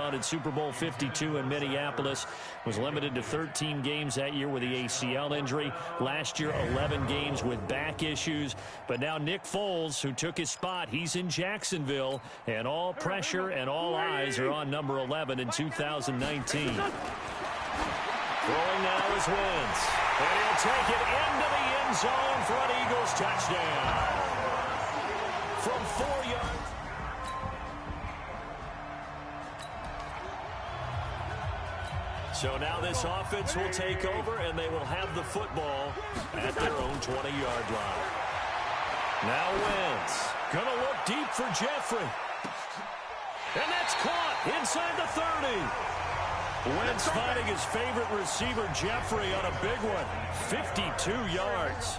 on in Super Bowl 52 in Minneapolis. Was limited to 13 games that year with the ACL injury. Last year, 11 games with back issues. But now Nick Foles, who took his spot, he's in Jacksonville. And all pressure and all eyes are on number 11 in 2019. Throwing now is Wentz. And he'll take it into the end zone for an Eagles touchdown. From 4 yards. So now this offense will take over, and they will have the football at their own 20-yard line. Now Wentz. Going to look deep for Jeffrey. And that's caught inside the 30. Wentz finding his favorite receiver, Jeffrey, on a big one. 52 yards.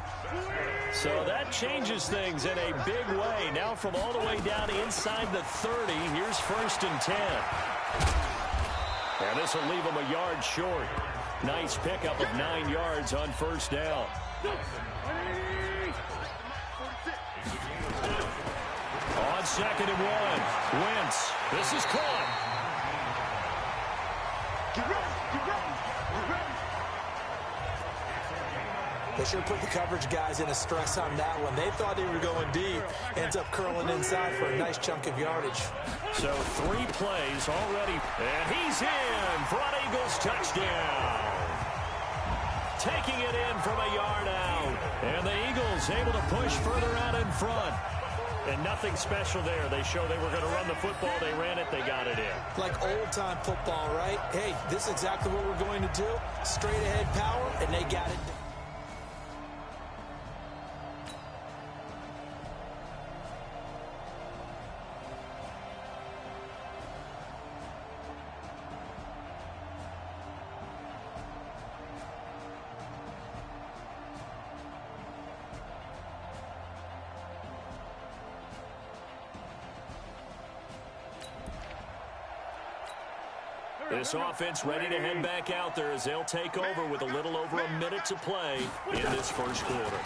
So that changes things in a big way. Now from all the way down inside the 30, here's 1st and 10. And this will leave him a yard short. Nice pickup of 9 yards on 1st down. On 2nd and 1, Wentz. This is caught. They sure put the coverage guys in a stress on that one. They thought they were going deep. Ends up curling inside for a nice chunk of yardage. So 3 plays already. And he's in for an Eagles touchdown. Taking it in from a yard out. And the Eagles able to push further out in front. And nothing special there. They show they were going to run the football. They ran it. They got it in. Like old-time football, right? Hey, this is exactly what we're going to do. Straight-ahead power, and they got it. This offense ready to head back out there as they'll take over with a little over a minute to play in this first quarter.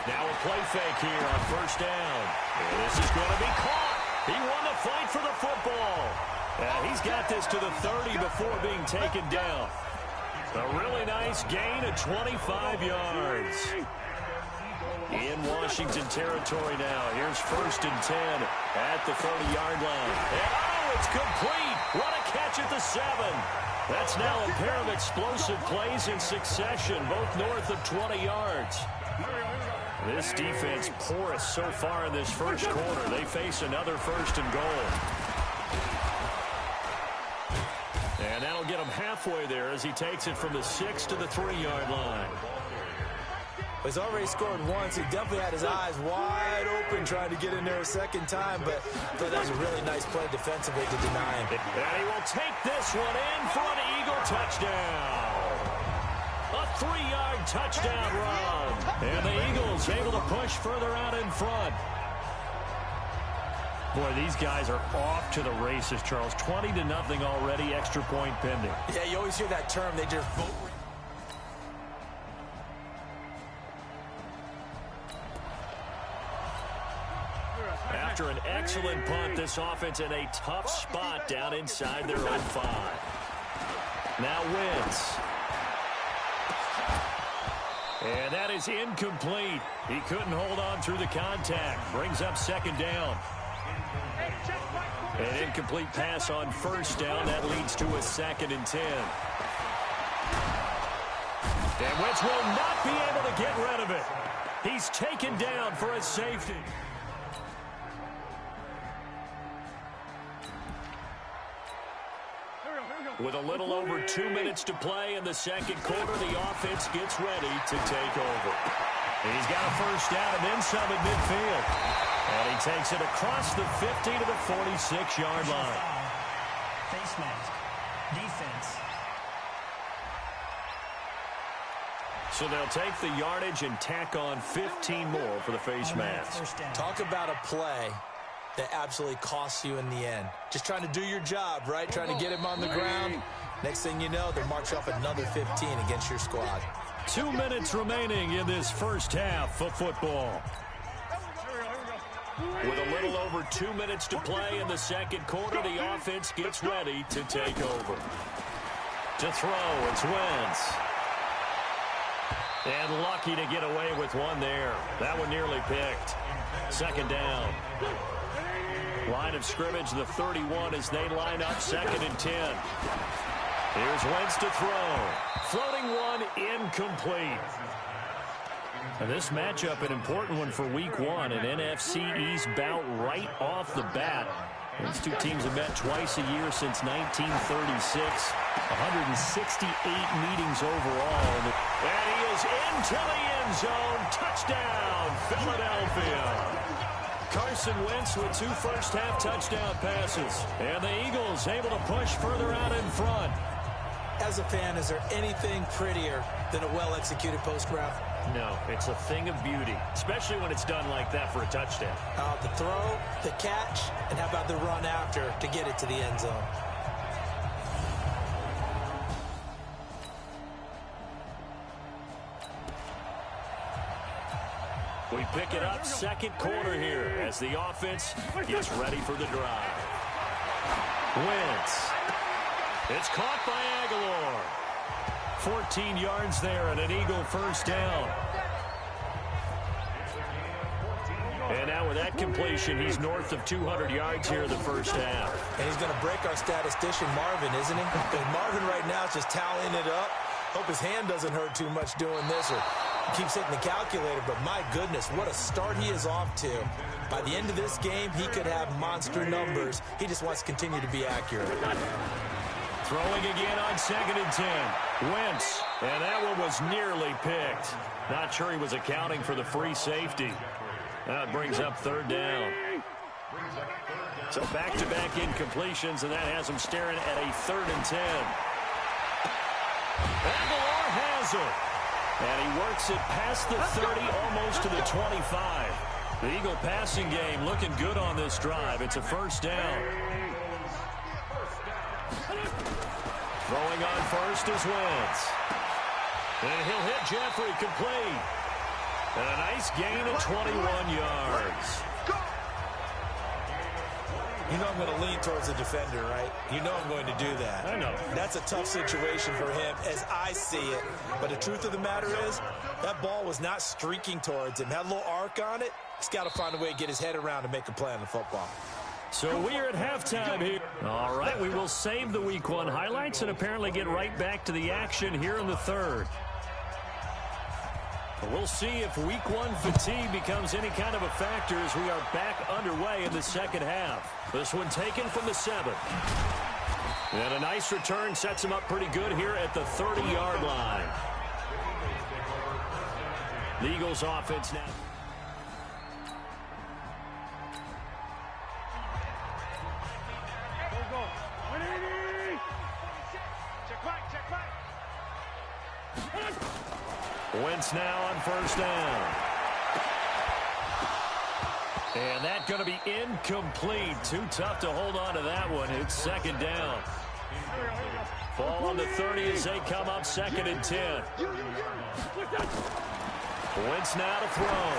Now a play fake here on 1st down. And this is going to be caught. He won the fight for the football. He's got this to the 30 before being taken down. A really nice gain of 25 yards. In Washington territory now. Here's 1st and 10 at the 30-yard line. And it's complete. What a catch at the 7. That's now a pair of explosive plays in succession, both north of 20 yards. This defense porous so far in this first quarter. They face another 1st and goal. And that'll get him halfway there as he takes it from the 6 to the 3-yard line. He's already scored once. He definitely had his eyes wide open trying to get in there a second time, but that was a really nice play defensively to deny him. And he will take this one in for an Eagle touchdown. A 3-yard touchdown run. And the Eagles able to push further out in front. Boy, these guys are off to the races, Charles. 20-0 already, extra point pending. Yeah, you always hear that term. They just vote. After an excellent punt, this offense in a tough spot down inside their own 5. Now Wentz. And that is incomplete. He couldn't hold on through the contact. Brings up 2nd down. An incomplete pass on 1st down. That leads to a 2nd and 10. And Wentz will not be able to get rid of it. He's taken down for a safety. With a little over 2 minutes to play in the second quarter, the offense gets ready to take over. He's got a 1st down and then some at midfield. And he takes it across the 50 to the 46-yard line. Face mask. Defense. So they'll take the yardage and tack on 15 more for the face mask. Talk about a play that absolutely costs you in the end. Just trying to do your job, right? Trying to get him on the ground. Next thing you know, they'll march off another 15 against your squad. 2 minutes remaining in this first half of football. With a little over 2 minutes to play in the second quarter, the offense gets ready to take over. To throw, it's Wentz. And lucky to get away with one there. That one nearly picked. Second down. Line of scrimmage, the 31 as they line up 2nd and 10. Here's Wentz to throw. Floating one, incomplete. And this matchup, an important one for Week 1, an NFC East bout right off the bat. These two teams have met twice a year since 1936. 168 meetings overall. And he is into the end zone. Touchdown, Philadelphia. Carson Wentz with 2 first-half touchdown passes. And the Eagles able to push further out in front. As a fan, is there anything prettier than a well-executed post route? No, it's a thing of beauty, especially when it's done like that for a touchdown. The throw, the catch, and how about the run after to get it to the end zone? We pick it up second quarter here as the offense gets ready for the drive. Wentz. It's caught by Aguilar. 14 yards there and an Eagle first down. And now with that completion, he's north of 200 yards here in the first half. And he's going to break our statistician, Marvin, isn't he? Because Marvin right now is just tallying it up. Hope his hand doesn't hurt too much doing this, or he keeps hitting the calculator. But my goodness, what a start he is off to. By the end of this game, he could have monster numbers. He just wants to continue to be accurate. Throwing again on 2nd and 10. Wentz, and that one was nearly picked. Not sure he was accounting for the free safety. That brings up 3rd down. So back-to-back incompletions, and that has him staring at a 3rd and 10. Aguilar has it. And he works it past the 30, almost to the 25. The Eagle passing game looking good on this drive. It's a first down. Throwing on first is Wentz. And he'll hit Jeffrey complete. And a nice gain of 21 yards. You know I'm going to lean towards the defender, right? You know I'm going to do that. I know. That's a tough situation for him as I see it. But the truth of the matter is, that ball was not streaking towards him. Had a little arc on it. He's got to find a way to get his head around and make a play on the football. So we are at halftime here. All right, we will save the Week 1 highlights and apparently get right back to the action here in the 3rd. We'll see if Week 1 fatigue becomes any kind of a factor as we are back underway in the second half. This one taken from the 7. And a nice return sets him up pretty good here at the 30-yard line. The Eagles offense now. Wentz now on first down. And that's going to be incomplete. Too tough to hold on to that one. It's 2nd down. Ball on the 30 as they come up 2nd and 10. Wentz now to throw.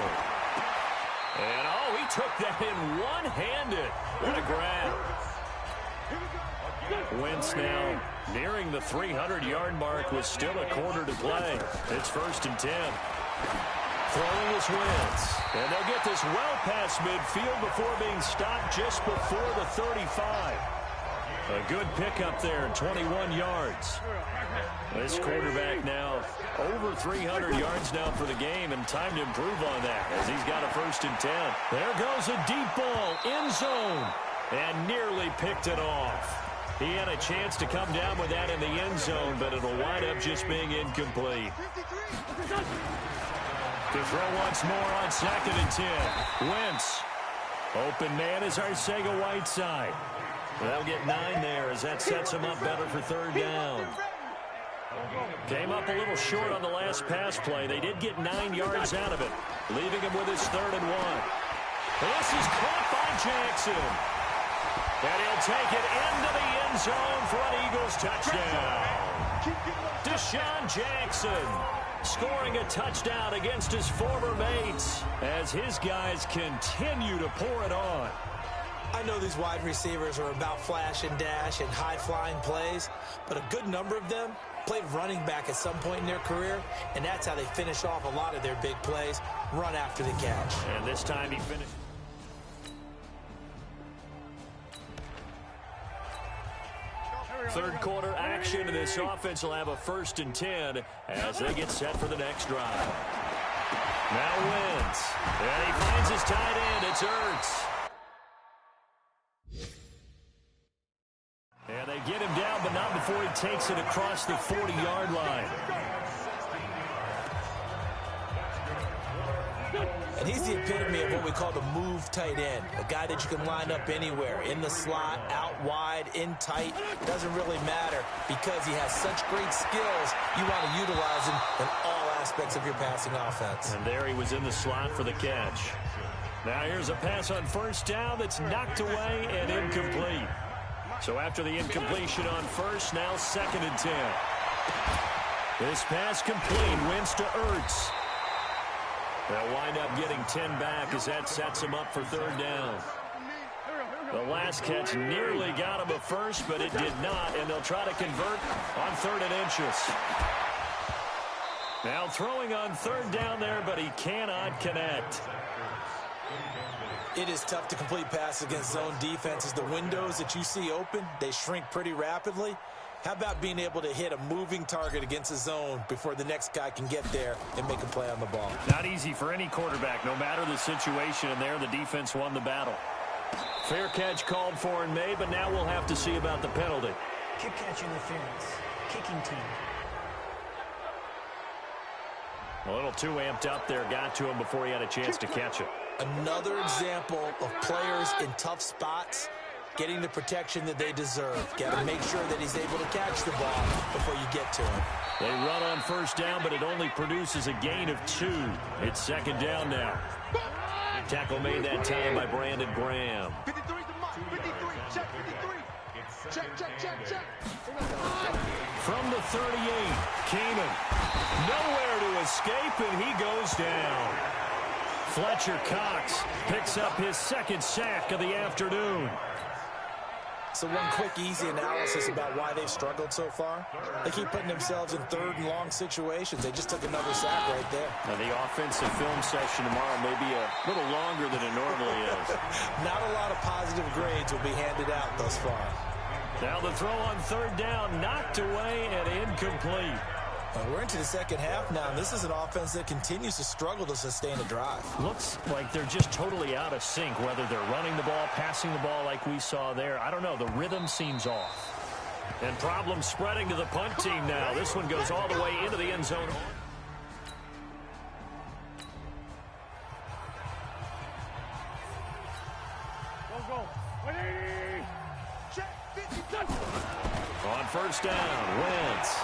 And, oh, he took that in one-handed. What a grab. Wentz now nearing the 300-yard mark with still a quarter to play. It's 1st and 10. Throwing is Wentz. And they'll get this well past midfield before being stopped just before the 35. A good pickup there, 21 yards. This quarterback now over 300 yards now for the game, and time to improve on that as he's got a 1st and 10. There goes a deep ball, end zone, and nearly picked it off. He had a chance to come down with that in the end zone, but it'll wind up just being incomplete. To throw once more on 2nd and 10. Wentz. Open man is Arcega-Whiteside. They'll get 9 there as that sets him up better for 3rd down. Came up a little short on the last pass play. They did get 9 yards out of it, leaving him with his 3rd and 1. This is caught by Jackson. And he'll take it into the end zone for an Eagles touchdown. Deshaun Jackson scoring a touchdown against his former mates as his guys continue to pour it on. I know these wide receivers are about flash and dash and high-flying plays, but a good number of them played running back at some point in their career, and that's how they finish off a lot of their big plays, run after the catch. And this time he finished. Third quarter action, and this offense will have a 1st and 10 as they get set for the next drive. Now Wentz, and he finds his tight end. It's Ertz. And they get him down, but not before he takes it across the 40-yard line. And he's the epitome of what we call the move tight end, a guy that you can line up anywhere, in the slot, out wide, in tight. Doesn't really matter because he has such great skills. You want to utilize him in all aspects of your passing offense. And there he was in the slot for the catch. Now here's a pass on 1st down that's knocked away and incomplete. So after the incompletion on 1st, now 2nd and 10. This pass complete. Wentz to Ertz. They'll wind up getting 10 back as that sets him up for 3rd down. The last catch nearly got him a 1st, but it did not, and they'll try to convert on 3rd and inches. Now throwing on 3rd down there, but he cannot connect. It is tough to complete passes against zone defenses. The windows that you see open, they shrink pretty rapidly. How about being able to hit a moving target against a zone before the next guy can get there and make a play on the ball? Not easy for any quarterback, no matter the situation, and there the defense won the battle. Fair catch called for and made, but now we'll have to see about the penalty. Kick catch interference. Kicking team. A little too amped up there, got to him before he had a chance to catch it. Another example of players in tough spots getting the protection that they deserve. Got to make sure that he's able to catch the ball before you get to him. They run on 1st down, but it only produces a gain of 2. It's 2nd down now. Tackle made that time by Brandon Graham. 53 to Mike. 53. Check 53. Check. From the 38, Keenan. Nowhere to escape, and he goes down. Fletcher Cox picks up his 2nd sack of the afternoon. So one quick, easy analysis about why they've struggled so far. They keep putting themselves in 3rd and long situations. They just took another sack right there. Now the offensive film session tomorrow may be a little longer than it normally is. Not a lot of positive grades will be handed out thus far. Now the throw on 3rd down, knocked away and incomplete. We're into the 2nd half now, and this is an offense that continues to struggle to sustain a drive. Looks like they're just totally out of sync, whether they're running the ball, passing the ball like we saw there. I don't know. The rhythm seems off. And problems spreading to the punt team now. This one goes all the way into the end zone. On 1st down, Wentz.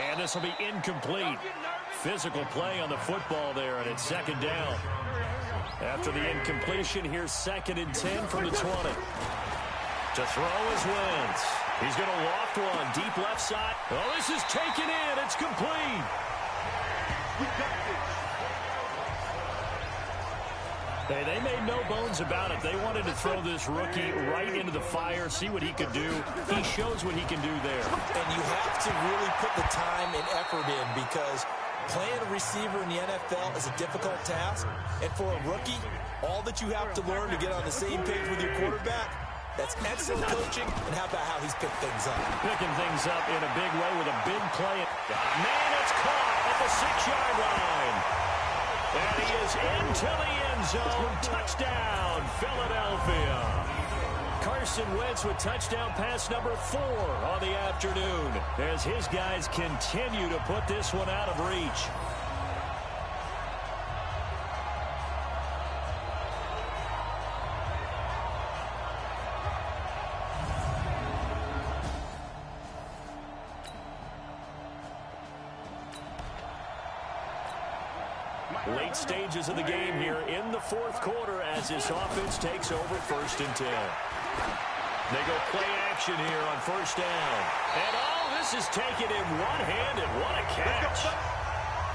And this will be incomplete. Physical play on the football there, and it's 2nd down. After the incompletion, here's 2nd and 10 from the 20. To throw is Wentz. He's going to loft one, deep left side. Oh, this is taken in. It's complete. Hey, they made no bones about it. They wanted to throw this rookie right into the fire, see what he could do. He shows what he can do there. And you have to really put the time and effort in because playing a receiver in the NFL is a difficult task. And for a rookie, all that you have to learn to get on the same page with your quarterback, that's excellent coaching. And how about how he's picked things up? Picking things up in a big way with a big play. Man, it's caught at the 6-yard line. And he is into the end zone. Touchdown, Philadelphia. Carson Wentz with touchdown pass number 4 on the afternoon as his guys continue to put this one out of reach. Late stages of the game here in the 4th quarter as this offense takes over 1st and 10. They go play action here on first down. And, this is taken in one-handed. What a catch.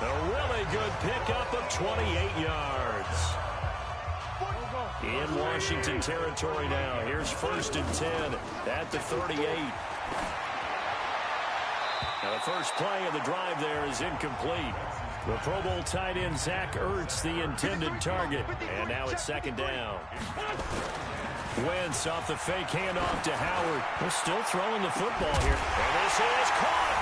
A really good pickup of 28 yards. In Washington territory now. Here's 1st and 10 at the 38. Now, the first play of the drive there is incomplete. The Pro Bowl tight end Zach Ertz, the intended target. And now it's 2nd down. Wentz off the fake handoff to Howard. They're still throwing the football here. And this is caught.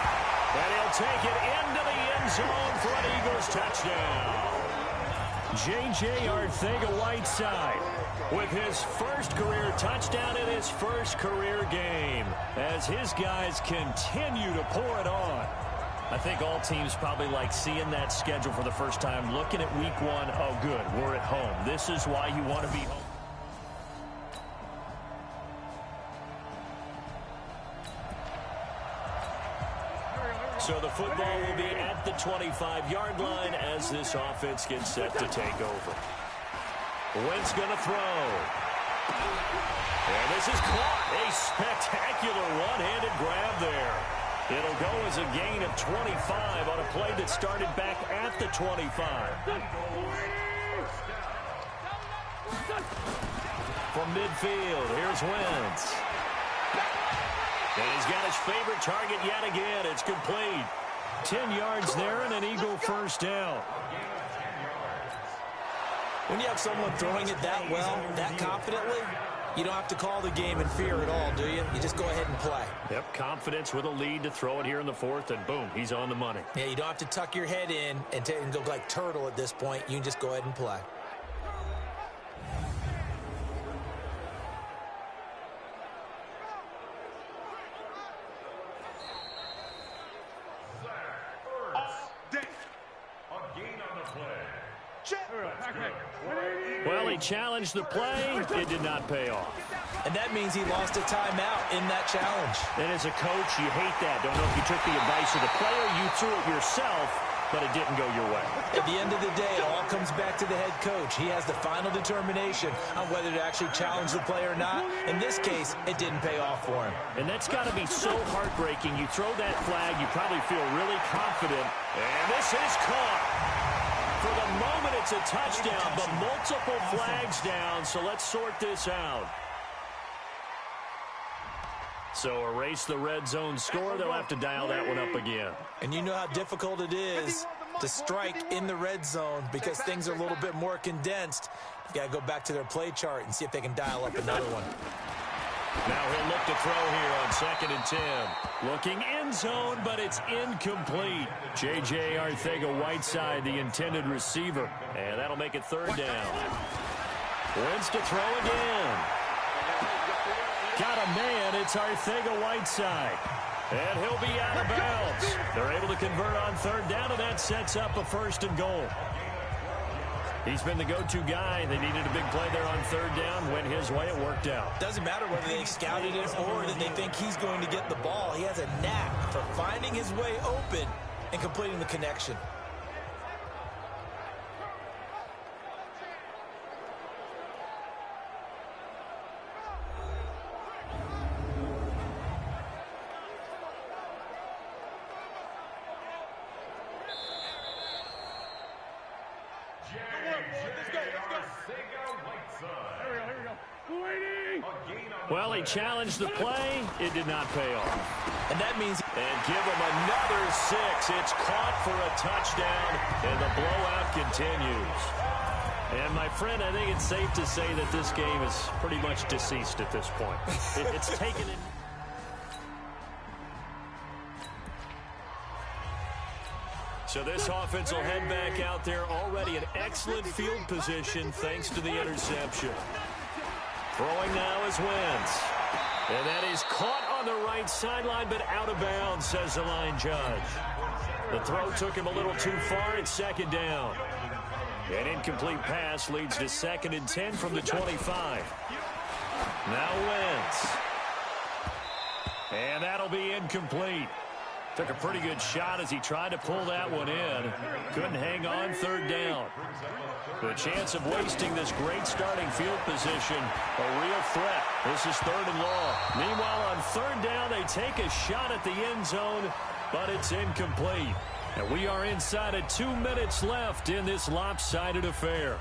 And he'll take it into the end zone for an Eagles touchdown. J.J. Arcega-Whiteside with his first career touchdown in his first career game as his guys continue to pour it on. I think all teams probably like seeing that schedule for the first time, looking at week 1. Oh, good, we're at home. This is why you want to be home. So the football will be at the 25-yard line as this offense gets set to take over. Wentz going to throw. And this is caught. A spectacular one-handed grab there. It'll go as a gain of 25 on a play that started back at the 25. From midfield, here's Wentz. And he's got his favorite target yet again. It's complete. 10 yards there and an Eagle first down. When you have someone throwing it that well, that confidently, you don't have to call the game in fear at all, do you? You just go ahead and play. Yep, confidence with a lead to throw it here in the 4th, and boom, he's on the money. Yeah, you don't have to tuck your head in and go like turtle at this point. You can just go ahead and play. Well, he challenged the play. It did not pay off. And that means he lost a timeout in that challenge. And as a coach, you hate that. Don't know if you took the advice of the player, you threw it yourself, but it didn't go your way. At the end of the day, it all comes back to the head coach. He has the final determination on whether to actually challenge the play or not. In this case, it didn't pay off for him. And that's got to be so heartbreaking. You throw that flag, you probably feel really confident. And this is caught. For the moment, it's a touchdown, but multiple flags down, so let's sort this out. So erase the red zone score. They'll have to dial that one up again. And you know how difficult it is to strike in the red zone because things are a little bit more condensed. You've got to go back to their play chart and see if they can dial up another one. Now he'll look to throw here on 2nd and 10. Looking end zone, but it's incomplete. J.J. Arcega-Whiteside, the intended receiver. And that'll make it 3rd down. Wentz to throw again. Got a man. It's Arcega-Whiteside. And he'll be out of bounds. They're able to convert on 3rd down, and that sets up a 1st and goal. He's been the go-to guy. They needed a big play there on 3rd down. Went his way. It worked out. Doesn't matter whether they scouted it or that they think he's going to get the ball. He has a knack for finding his way open and completing the connection. Well, he challenged the play. It did not pay off. And that means... And give him another 6. It's caught for a touchdown, and the blowout continues. And, my friend, I think it's safe to say that this game is pretty much deceased at this point. It's taken in... So this offense will head back out there, already in excellent field position thanks to the interception. Throwing now is Wentz. And that is caught on the right sideline, but out of bounds, says the line judge. The throw took him a little too far. It's 2nd down. An incomplete pass leads to 2nd and 10 from the 25. Now Wentz. And that'll be incomplete. Took a pretty good shot as he tried to pull that one in. Couldn't hang on. 3rd down. The chance of wasting this great starting field position, a real threat. This is 3rd and long. Meanwhile, on 3rd down, they take a shot at the end zone, but it's incomplete. And we are inside of 2 minutes left in this lopsided affair.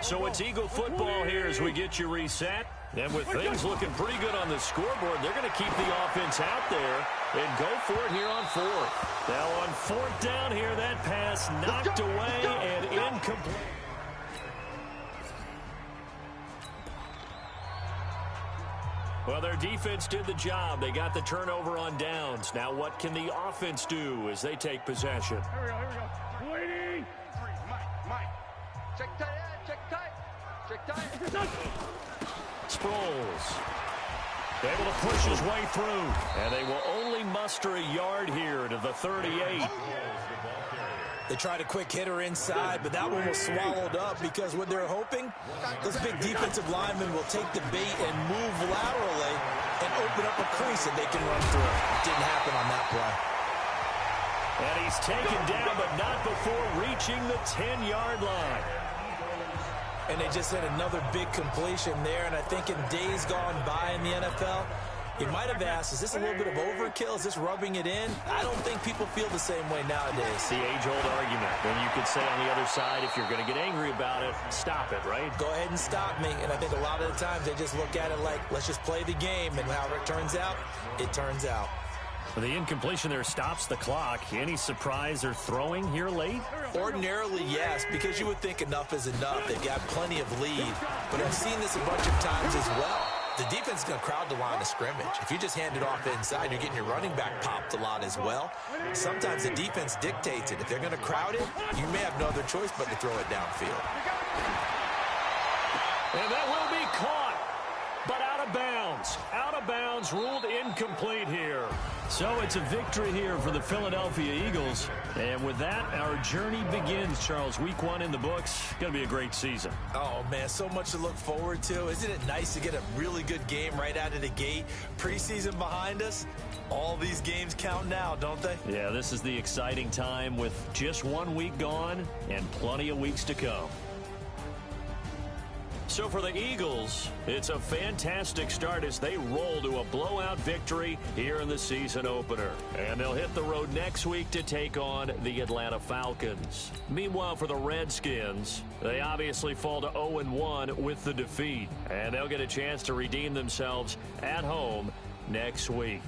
So it's Eagle football here as we get you reset. And with things looking pretty good on the scoreboard, they're going to keep the offense out there and go for it here on 4th. Now on 4th down here, that pass knocked away and incomplete. Well, their defense did the job. They got the turnover on downs. Now what can the offense do as they take possession? Here we go. Waiting. Mike. Check tight. Sproles able to push his way through, and they will only muster a yard here to the 38. They tried a quick hitter inside, but that one was swallowed up because what they're hoping, those big defensive linemen will take the bait and move laterally and open up a crease that they can run through. It didn't happen on that play. And he's taken down, but not before reaching the 10-yard line. And they just had another big completion there. And I think in days gone by in the NFL, you might have asked, is this a little bit of overkill? Is this rubbing it in? I don't think people feel the same way nowadays. The age-old argument. Then you could say on the other side, if you're going to get angry about it, stop it, right? Go ahead and stop me. And I think a lot of the times they just look at it like, let's just play the game. And however it turns out, it turns out. The incompletion there stops the clock. Any surprise or throwing here late? Ordinarily, yes, because you would think enough is enough. They've got plenty of lead. But I've seen this a bunch of times as well. The defense is going to crowd the line of scrimmage. If you just hand it off inside, you're getting your running back popped a lot as well. Sometimes the defense dictates it. If they're going to crowd it, you may have no other choice but to throw it downfield. And that will be caught, but out of bounds. Out of bounds, ruled incomplete here. So it's a victory here for the Philadelphia Eagles. And with that, our journey begins, Charles. Week 1 in the books. Going to be a great season. Oh, man, so much to look forward to. Isn't it nice to get a really good game right out of the gate? Preseason behind us. All these games count now, don't they? Yeah, this is the exciting time with just 1 week gone and plenty of weeks to come. So for the Eagles, it's a fantastic start as they roll to a blowout victory here in the season opener. And they'll hit the road next week to take on the Atlanta Falcons. Meanwhile, for the Redskins, they obviously fall to 0-1 with the defeat. And they'll get a chance to redeem themselves at home next week.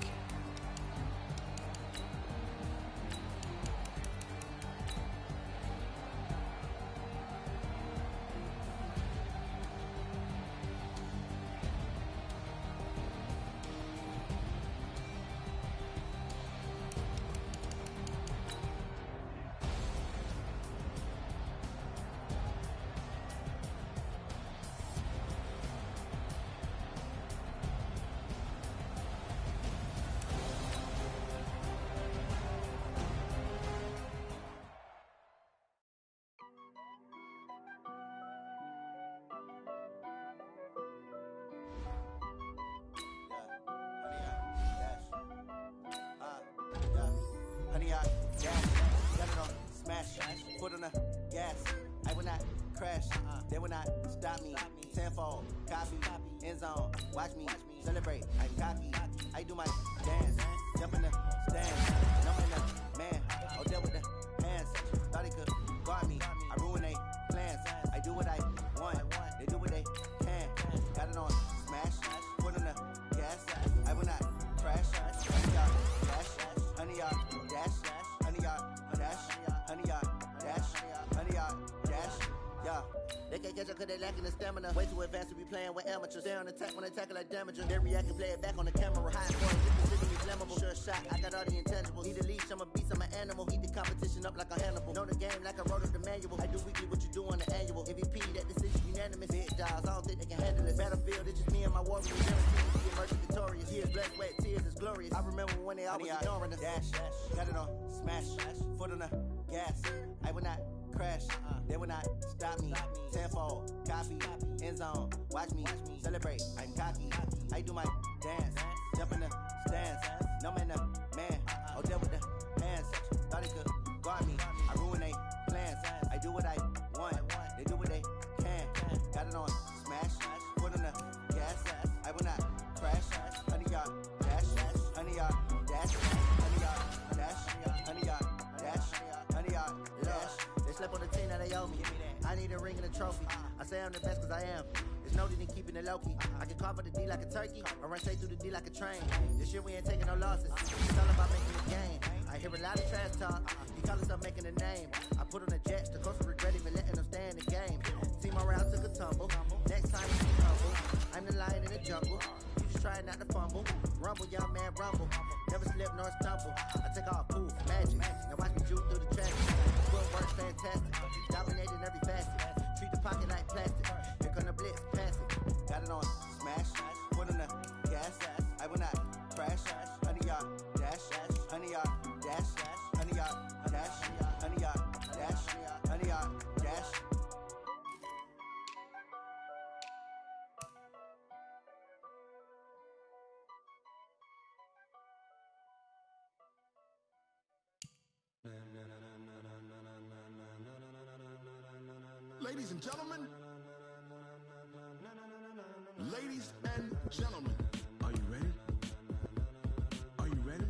Foot on the gas, I will not crash, they will not stop me. Tenfold, copy, end zone, watch me celebrate. I copy, I do my dance, jump in the stands, number in the man, oh deal with the hands, thought he could guard me, I ruin they plans, I do what I want, they do what they can, got it on smash, foot on the gas, I will not crash, 100 yard dash, 100 yard dash, 100 yard dash, 100 yard dash, 100 yard dash, yeah. They can't catch up cause they lacking the stamina. Way too advanced to be playing with amateurs. Stay on attack when they tackle like damager. They react and play it back on the camera. High and forward, physically flammable. Sure shot, I got all the intangibles. Need a leash, I'm a beast, I'm an animal. Heat the competition up like a Hannibal. Know the game like I wrote up the manual. I do weekly what you do on the annual. MVP, that decision unanimous. Big jobs, I don't think they can handle this. Battlefield, it's just me and my warriors. Guaranteed to emerge victorious. Years, blood, sweat, tears, it's glorious. I remember when they always ignoring us. Dash, got it on smash, foot on the gas. I will not crash, they will not stop me. Tenfold, copy, end zone, watch me celebrate. I'm cocky, I do my dance, jump in the stands, number in the man, oh deal with the hands, thought he could guard me, I ruin they plans, I do what I want, I need a ring and a trophy. I say I'm the best cause I am. It's noted in keeping it low-key. I can carve up the D like a turkey, or run straight through the D like a train. This shit we ain't taking no losses. It's all about making a game. I hear a lot of trash talk. You call us up making a name. I put on the jets, the coach will regret even letting them stay in the game. Team around took a tumble. Next time you be humble. I'm the lion in the jungle. You just try not to fumble. Rumble, young man, rumble. Never slip nor stumble. I take off poof, magic. Now watch me juke through the traffic. Footwork's fantastic. Dominating every facet. Treat the pocket like plastic. Here come the blitz, pass it. Got it on smash. Put on the gas. I will not crash. 100 yard dash. 100 yard dash. 100 yard dash. 100 yard dash. 100 yard dash. Ladies and gentlemen, ladies and gentlemen, are you ready? Are you ready?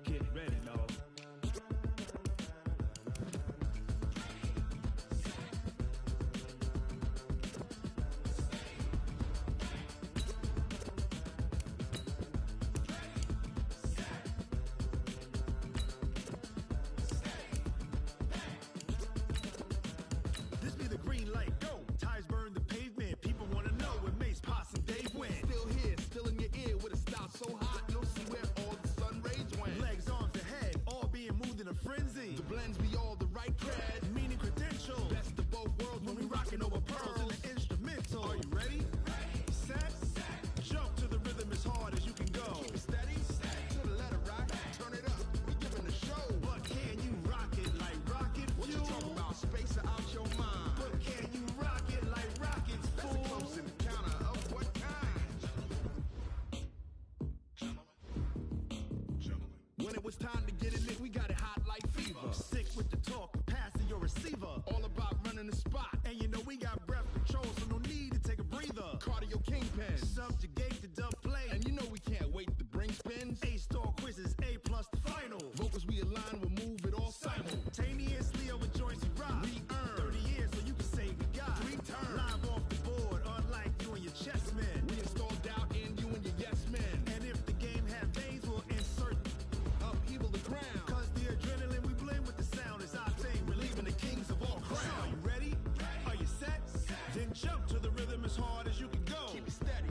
Get ready, dog. This be the green light, go. Tires burn the pavement. People wanna know when Mace, Pops, and Dave win. Still here, still in your ear with a style so hot, you'll see where all the sun rays went. Legs, arms, the head, all being moved in a frenzy. The blends be all the right cred, Meaning credentials. best of both worlds When we rockin' over pearls in the instrumental. Are you ready? Set, jump to the rhythm as hard as you can go. Keep it steady, to the letter right, turn it up, we giving the show. But can you rock it like rocket What you fuel? talking about, space out your mind? But can you rock it like rockets, That's a fool? close encounter of what kind? When it was time to get it lit, we got it hot like fever. Sick with the talk, passing your receiver. All about running the spot, And you know we got breath control, so no need to take a breather. cardio kingpin. Subjugate the dub play. And you know we can't wait to bring spins. A-star quizzes, A+ the final. Vocals we align, we'll move it all simul. Simultaneously over joints we rock. We earn 30 years so you can say we got 3 turns. live off the board, unlike you and your chess men. We install doubt in you and your yes men. And if the game had veins, we'll insert. Upheaval the crown. Cause the adrenaline we blend with the sound is our thing. Relieving the kings of all crowns. Are you ready? Are you set? Then jump to the rhythm as hard as you can go. Keep it steady,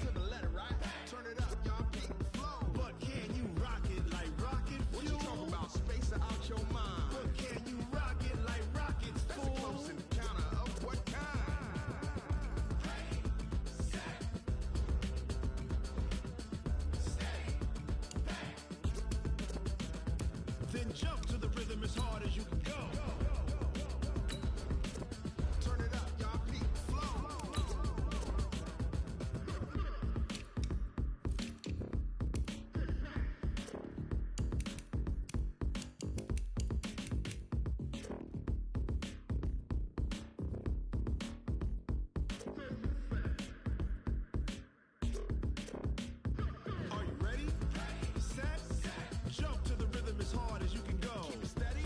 to the letter right. Turn it up, y'all beat the flow. But can you rock it like rocket fuel? What you talking about, space out your mind? But can you rock it like rockets, That's a fool? close encounter of what kind? Then jump to the rhythm as hard as you can go. Turn it up, y'all beat the flow. Are you ready? Set, jump to the rhythm as hard as you can go. Keep it steady,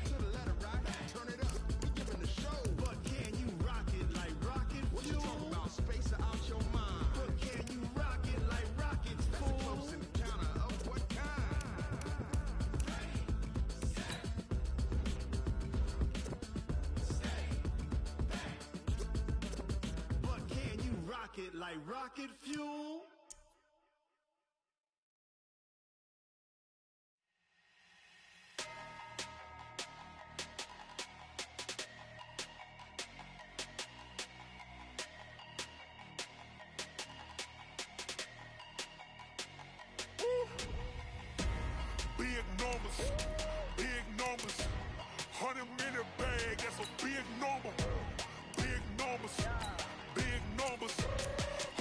to the letter right. Turn it up, we giving the show. But can you rock it like rocket What you fuel? talking about, space out your mind? But can you rock it like rockets, That's a fool? close encounter of what kind? But can you rock it like rocket fuel? Big numbers, big numbers. 100-minute bag, that's a big number. Big numbers, big numbers.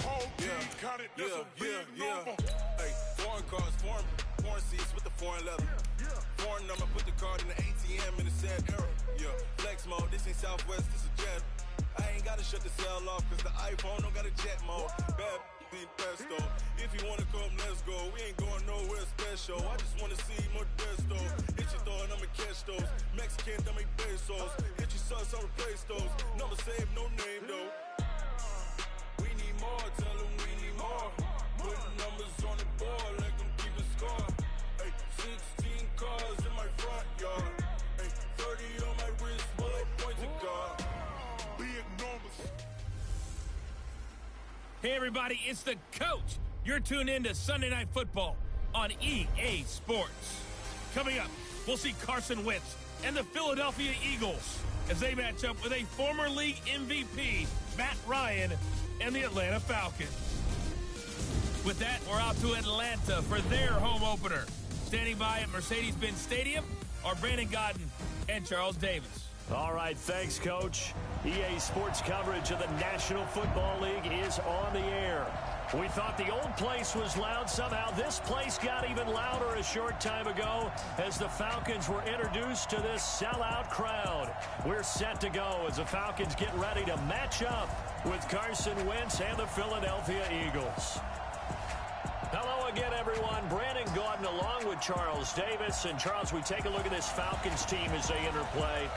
Whole team counted, that's a big number. Hey, foreign cars, foreign seats with the foreign leather. Foreign number, put the card in the ATM in the sad era. Yeah, flex mode, this ain't Southwest, this is Jet. I ain't gotta shut the cell off, cause the iPhone don't got a jet mode. Bad be pesto. If you wanna come, let's go. We ain't going nowhere special. I just wanna see more desto. Hit your door and I'm I'ma catch those. Mexican, dummy pesos. Hit your sons, I'll replace those. Number save, no name though. We need more, tell them we need more. Putting numbers on the board, let them keep a score. Ay, 16 cars in my front yard. Ay, 30 on my wrist, bullet pointed guard. Big numbers. Hey everybody, it's the coach. You're tuned in to Sunday Night Football on EA Sports. Coming up, we'll see Carson Wentz and the Philadelphia Eagles as they match up with a former league MVP, Matt Ryan, and the Atlanta Falcons. With that, we're out to Atlanta for their home opener. Standing by at Mercedes-Benz Stadium are Brandon Godden and Charles Davis. All right, thanks, Coach. EA Sports coverage of the National Football League is on the air. We thought the old place was loud. Somehow this place got even louder a short time ago as the Falcons were introduced to this sellout crowd. We're set to go as the Falcons get ready to match up with Carson Wentz and the Philadelphia Eagles. Hello again, everyone. Brandon Gaudin along with Charles Davis. And, Charles, we take a look at this Falcons team as they interplay.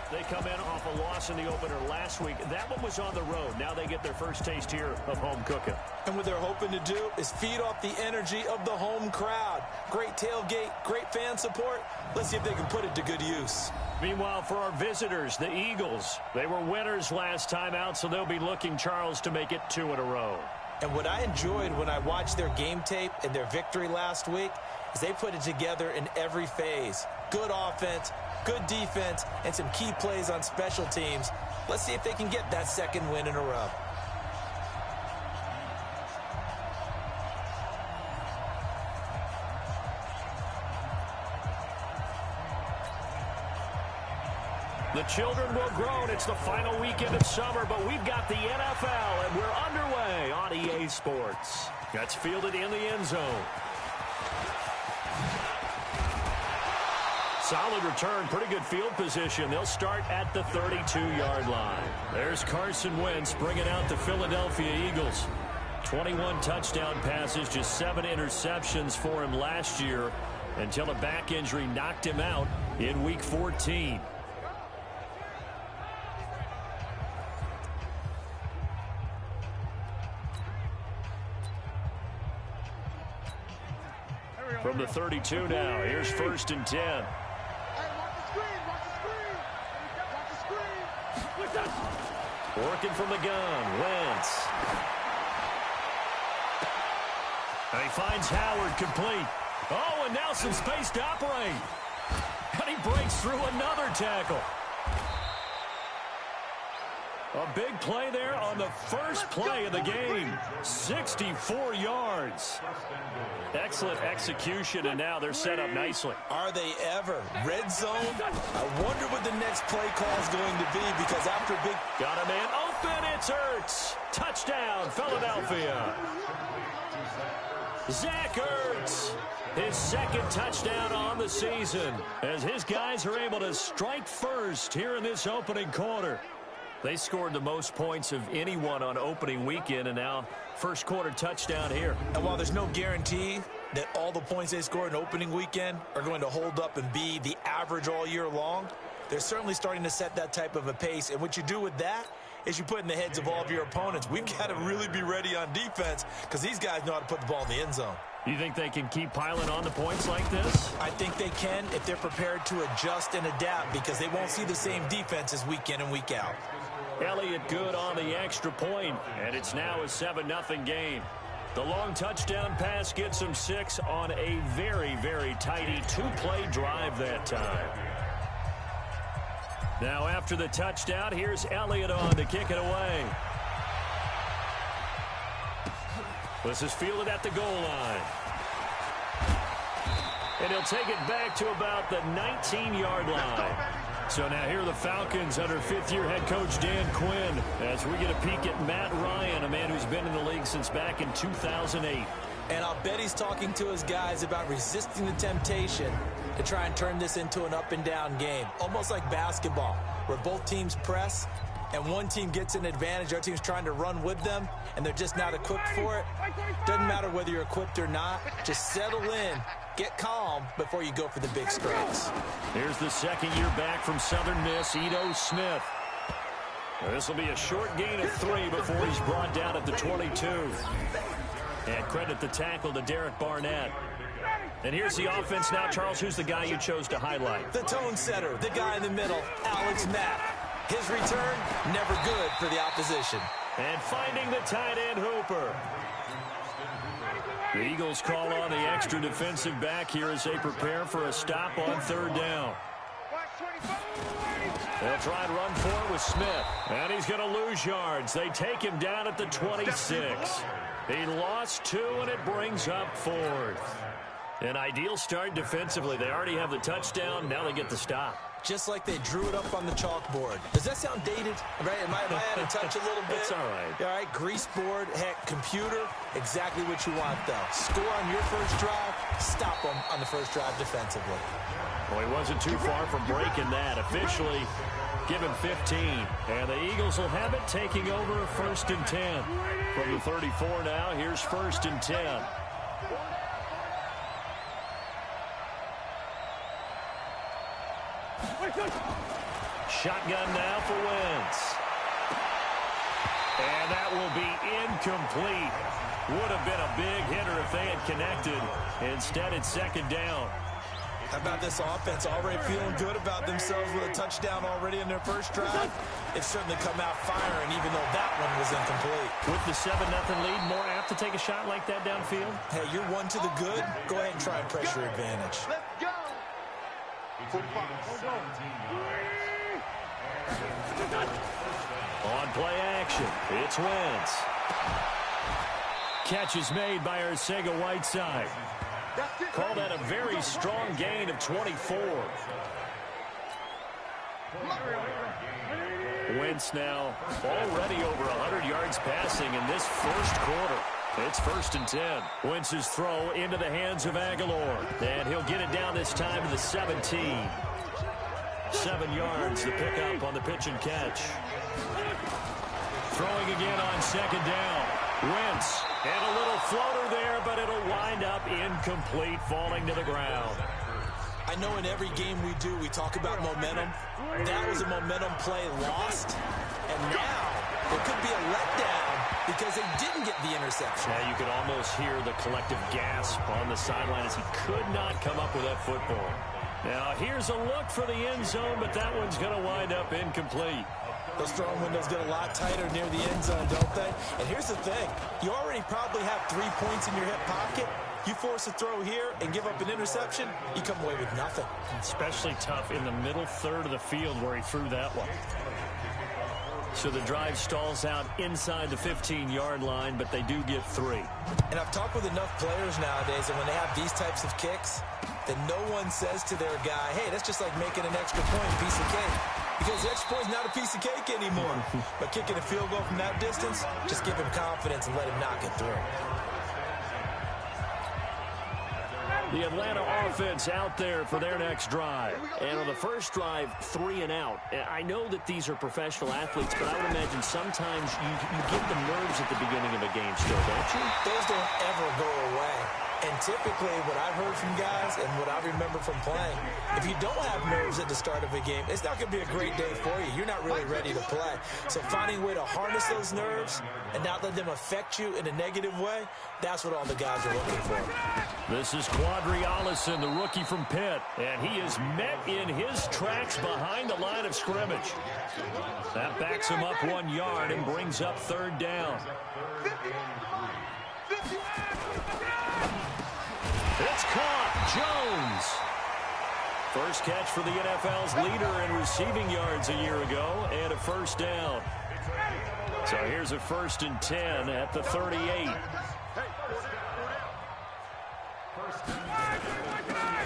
They come in off a loss in the opener last week. That one was on the road. Now they get their first taste here of home cooking. And what they're hoping to do is feed off the energy of the home crowd. Great tailgate, great fan support. Let's see if they can put it to good use. Meanwhile, for our visitors, the Eagles, they were winners last time out, so they'll be looking, Charles, to make it 2 in a row. And what I enjoyed when I watched their game tape and their victory last week is they put it together in every phase. Good offense, good defense, and some key plays on special teams. Let's see if they can get that second win in a row. The children will grow, and it's the final weekend of summer, but we've got the NFL, and we're underway on EA Sports. That's fielded in the end zone. Solid return, pretty good field position. They'll start at the 32-yard line. There's Carson Wentz bringing out the Philadelphia Eagles. 21 touchdown passes, just 7 interceptions for him last year until a back injury knocked him out in Week 14. From the 32 now, here's 1st and 10. Working from the gun, Wentz. And he finds Howard complete. Oh, and now some space to operate. And he breaks through another tackle. A big play there on the first play of the game. 64 yards. Excellent execution, and now they're set up nicely. Are they ever? Red zone? I wonder what the next play call is going to be, because after big... Got a man open, it's Ertz. Touchdown, Philadelphia. Zach Ertz, his second touchdown on the season, as his guys are able to strike first here in this opening quarter. They scored the most points of anyone on opening weekend, and now first quarter touchdown here. And while there's no guarantee that all the points they scored in opening weekend are going to hold up and be the average all year long, they're certainly starting to set that type of a pace. And what you do with that is you put in the heads of all of your opponents, we've got to really be ready on defense because these guys know how to put the ball in the end zone. You think they can keep piling on the points like this? I think they can if they're prepared to adjust and adapt, because they won't see the same defenses week in and week out. Elliott good on the extra point, and it's now a 7-0 game. The long touchdown pass gets him 6 on a very, very tidy 2-play drive that time. Now after the touchdown, here's Elliott on to kick it away. This is fielded at the goal line. And he'll take it back to about the 19-yard line. So now here are the Falcons under fifth-year head coach Dan Quinn as we get a peek at Matt Ryan, a man who's been in the league since back in 2008. And I'll bet he's talking to his guys about resisting the temptation to try and turn this into an up-and-down game, almost like basketball, where both teams press and one team gets an advantage, our team's trying to run with them, and they're just not equipped for it. Doesn't matter whether you're equipped or not, just settle in Get calm before you go for the big strikes. Here's the second year back from Southern Miss, Ito Smith. This will be a short gain of 3 before he's brought down at the 22. And credit the tackle to Derek Barnett. And here's the offense now. Charles, who's the guy you chose to highlight? The tone setter, the guy in the middle, Alex Mack. His return, never good for the opposition. And finding the tight end Hooper. The Eagles call on the extra defensive back here as they prepare for a stop on third down. They'll try and run for it with Smith. And he's going to lose yards. They take him down at the 26. He lost 2, and it brings up 4th. An ideal start defensively. They already have the touchdown. Now they get the stop. Just like they drew it up on the chalkboard. Does that sound dated? Right? Am I out of touch a little bit? It's all right. All right, grease board, heck, computer, exactly what you want, though. Score on your first drive, stop them on the first drive defensively. Well, he wasn't too far from breaking that. Officially, give him 15. And the Eagles will have it taking over a 1st and 10. From the 34 now, here's 1st and 10. Shotgun now for Wentz. And that will be incomplete. Would have been a big hitter if they had connected. Instead, it's 2nd down. How about this offense already feeling good about themselves with a touchdown already in their first drive? They've certainly come out firing, even though that one was incomplete. With the 7-0 lead, more apt to take a shot like that downfield? Hey, you're 1 to the good. Go ahead and try and press your advantage. Let's go. On play action, it's Wentz. Catch is made by Arcega-Whiteside. Call that a very strong gain of 24. Wentz now already over 100 yards passing in this first quarter. It's 1st and 10. Wentz's throw into the hands of Aguilar. And he'll get it down this time to the 17. 7 yards, the pickup on the pitch and catch. Throwing again on 2nd down. Wentz, and a little floater there, but it'll wind up incomplete, falling to the ground. I know in every game we do, we talk about momentum. That was a momentum play lost. And now, there could be a letdown because they didn't get the interception. Yeah, you could almost hear the collective gasp on the sideline as he could not come up with that football. Now, here's a look for the end zone, but that one's going to wind up incomplete. Those throwing windows get a lot tighter near the end zone, don't they? And here's the thing. You already probably have 3 points in your hip pocket. You force a throw here and give up an interception, you come away with nothing. Especially tough in the middle third of the field where he threw that one. So the drive stalls out inside the 15-yard line, but they do get 3. And I've talked with enough players nowadays, and when they have these types of kicks, then no one says to their guy, hey, that's just like making an extra point, a piece of cake. Because the extra point is not a piece of cake anymore. But kicking a field goal from that distance, just give him confidence and let him knock it through. The Atlanta offense out there for their next drive. And on the first drive, 3 and out. I know that these are professional athletes, but I would imagine sometimes you get the nerves at the beginning of a game still, don't you? Those don't ever go away. And typically what I've heard from guys and what I remember from playing, if you don't have nerves at the start of a game, it's not going to be a great day for you. You're not really ready to play. So finding a way to harness those nerves and not let them affect you in a negative way, that's what all the guys are looking for. This is Quadri Allison, the rookie from Pitt, and he is met in his tracks behind the line of scrimmage. That backs him up 1 yard and brings up 3rd down. It's caught. Jones. First catch for the NFL's leader in receiving yards a year ago, and a 1st down. So here's a 1st and 10 at the 38.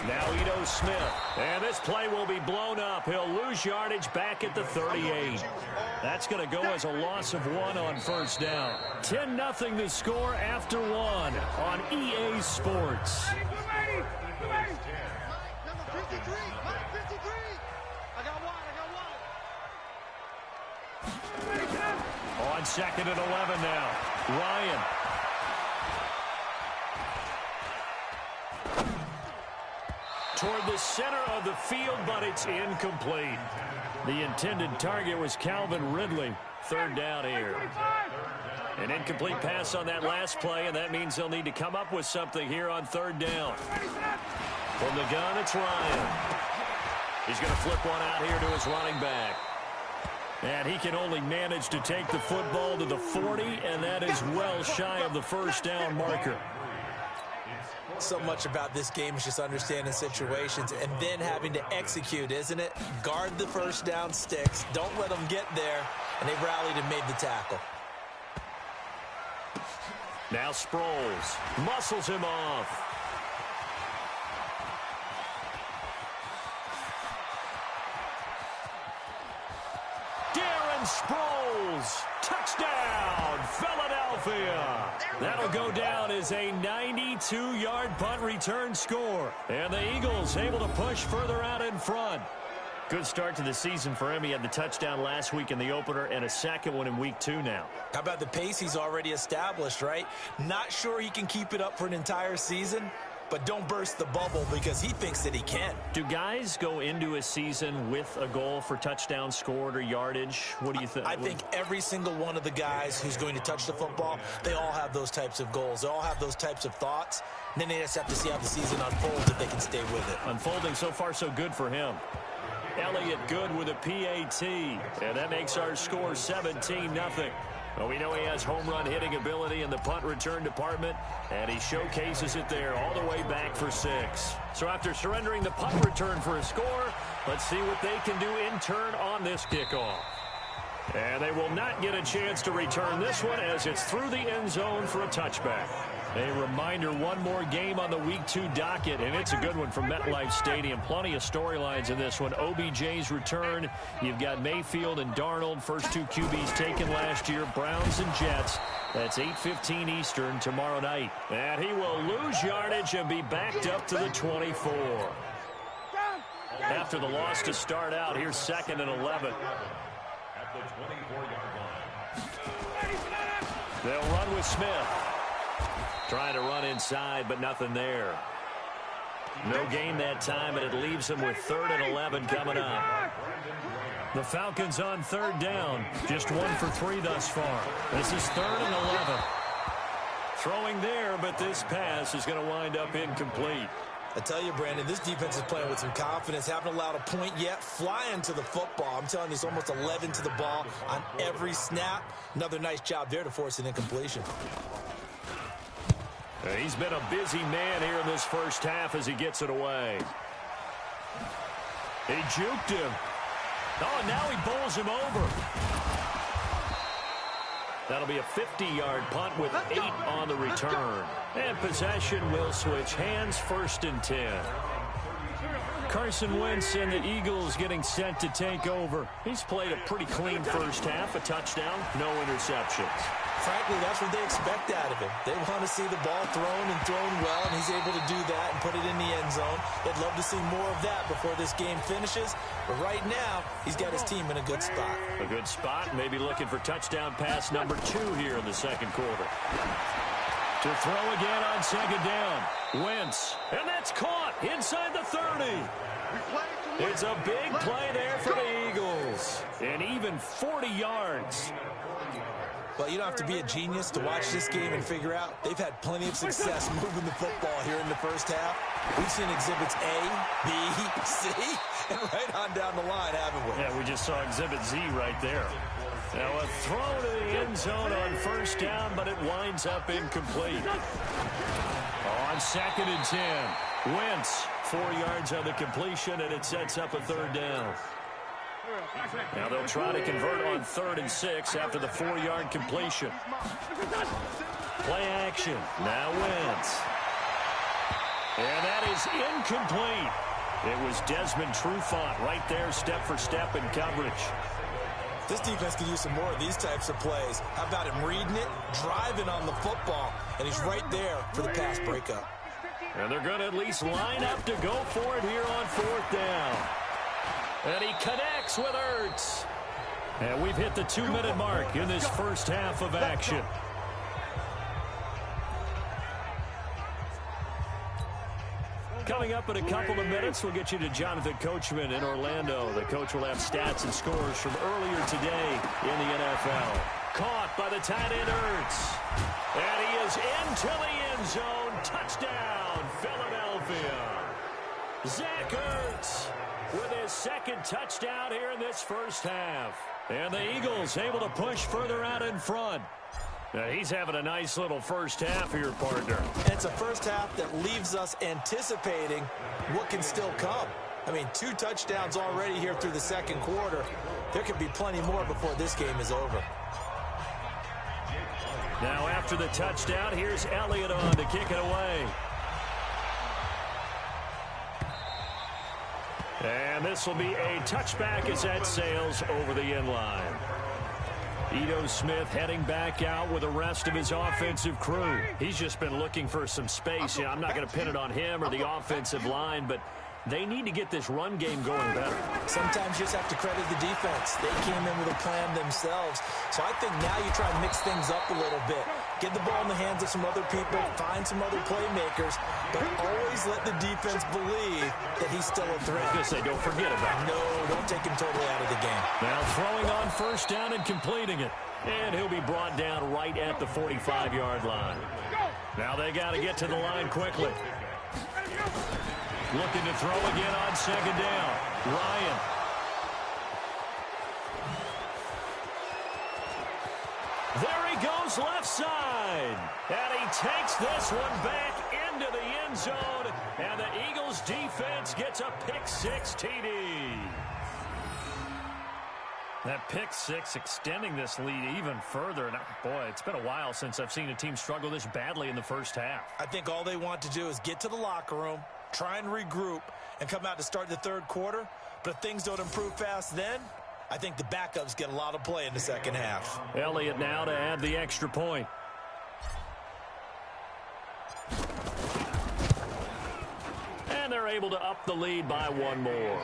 Now Ito Smith, and this play will be blown up. He'll lose yardage back at the 38. That's going to go as a loss of 1 on 1st down. 10-0 the score after 1 on EA Sports. On 2nd and 11 now. Ryan. toward the center of the field, but it's incomplete. The intended target was Calvin Ridley. Third down here. An incomplete pass on that last play, and that means they'll need to come up with something here on third down. From the gun, it's Ryan. He's going to flip one out here to his running back. And he can only manage to take the football to the 40, and that is well shy of the first down marker. So much about this game is just understanding situations and then having to execute, isn't it? Guard the first down sticks. Don't let them get there. And they rallied and made the tackle. Now Sproles muscles him off. Sproles, touchdown, Philadelphia. That'll go down as a 92-yard punt return score. And the Eagles able to push further out in front. Good start to the season for him. He had the touchdown last week in the opener and a second one in week 2 now. How about the pace he's already established, right? Not sure he can keep it up for an entire season, but don't burst the bubble because he thinks that he can. Do guys go into a season with a goal for touchdown scored or yardage? What do you think? I think every single one of the guys who's going to touch the football, they all have those types of goals. They all have those types of thoughts. And then they just have to see how the season unfolds if they can stay with it. Unfolding so far so good for him. Elliott good with a PAT. And that makes our score 17-0. Well, we know he has home run hitting ability in the punt return department, and he showcases it there all the way back for 6. So after surrendering the punt return for a score, let's see what they can do in turn on this kickoff. And they will not get a chance to return this one as it's through the end zone for a touchback. A reminder, one more game on the Week 2 docket, and it's a good one from MetLife Stadium. Plenty of storylines in this one. OBJ's return. You've got Mayfield and Darnold, first 2 QBs taken last year. Browns and Jets. That's 8:15 Eastern tomorrow night. And he will lose yardage and be backed up to the 24. After the loss to start out, here's 2nd and 11. At the 24-yard line. They'll run with Smith. Trying to run inside, but nothing there. No gain that time, and it leaves them with 3rd and 11 coming up. The Falcons on 3rd down. Just 1 for 3 thus far. This is 3rd and 11. Throwing there, but this pass is going to wind up incomplete. I tell you, Brandon, this defense is playing with some confidence. Haven't allowed a point yet. Flying to the football. I'm telling you, it's almost 11 to the ball on every snap. Another nice job there to force an incompletion. He's been a busy man here in this first half as he gets it away. He juked him. Oh, now he bowls him over. That'll be a 50-yard punt with 8 on the return. And possession will switch hands, 1st and 10. Carson Wentz and the Eagles getting set to take over. He's played a pretty clean first half, a touchdown, no interceptions. Frankly, that's what they expect out of him. They want to see the ball thrown and thrown well, and he's able to do that and put it in the end zone. They'd love to see more of that before this game finishes. But right now, he's got his team in a good spot. A good spot, maybe looking for touchdown pass number 2 here in the second quarter. To throw again on 2nd down. Wentz, and that's caught inside the 30. It's a big play there for the Eagles. And even 40 yards. Well, you don't have to be a genius to watch this game and figure out they've had plenty of success moving the football here in the first half. We've seen exhibits A, B, C, and right on down the line, haven't we? Yeah, we just saw exhibit Z right there. Now a throw to the end zone on 1st down, but it winds up incomplete. On 2nd and 10, Wentz, 4 yards on the completion, and it sets up a 3rd down. Now they'll try to convert on 3rd and 6 after the 4-yard completion. Play action. Now Wentz. And that is incomplete. It was Desmond Trufant right there, step for step in coverage. This defense can use some more of these types of plays. How about him reading it, driving on the football, and he's right there for the pass breakup. And they're going to at least line up to go for it here on 4th down. And he connects with Ertz. And we've hit the 2-minute mark in this first half of action. Coming up in a couple of minutes, we'll get you to Jonathan Coachman in Orlando. The coach will have stats and scores from earlier today in the NFL. Caught by the tight end Ertz. And he is into the end zone. Touchdown, Philadelphia. Zach Ertz with his second touchdown here in this first half. And the Eagles able to push further out in front. Now he's having a nice little first half here, partner. And it's a first half that leaves us anticipating what can still come. I mean, 2 touchdowns already here through the second quarter. There could be plenty more before this game is over. Now after the touchdown, here's Elliott on to kick it away. And this will be a touchback as that sails over the end line. Ito Smith heading back out with the rest of his offensive crew. He's just been looking for some space. I'm not going to pin it on him or the offensive line, but they need to get this run game going better. Sometimes you just have to credit the defense. They came in with a plan themselves. So I think now you try and mix things up a little bit. Get the ball in the hands of some other people, find some other playmakers, but always let the defense believe that he's still a threat. I was going to say, don't forget about it. No, don't take him totally out of the game. Now throwing on first down and completing it. And he'll be brought down right at the 45-yard line. Now they got to get to the line quickly. Looking to throw again on second down. Ryan. There he goes left side. And he takes this one back into the end zone. And the Eagles defense gets a pick-6 TD. That pick-6 extending this lead even further. And boy, it's been a while since I've seen a team struggle this badly in the first half. I think all they want to do is get to the locker room, try and regroup, and come out to start the third quarter. But if things don't improve fast then, I think the backups get a lot of play in the second half. Elliott now to add the extra point. And they're able to up the lead by one more.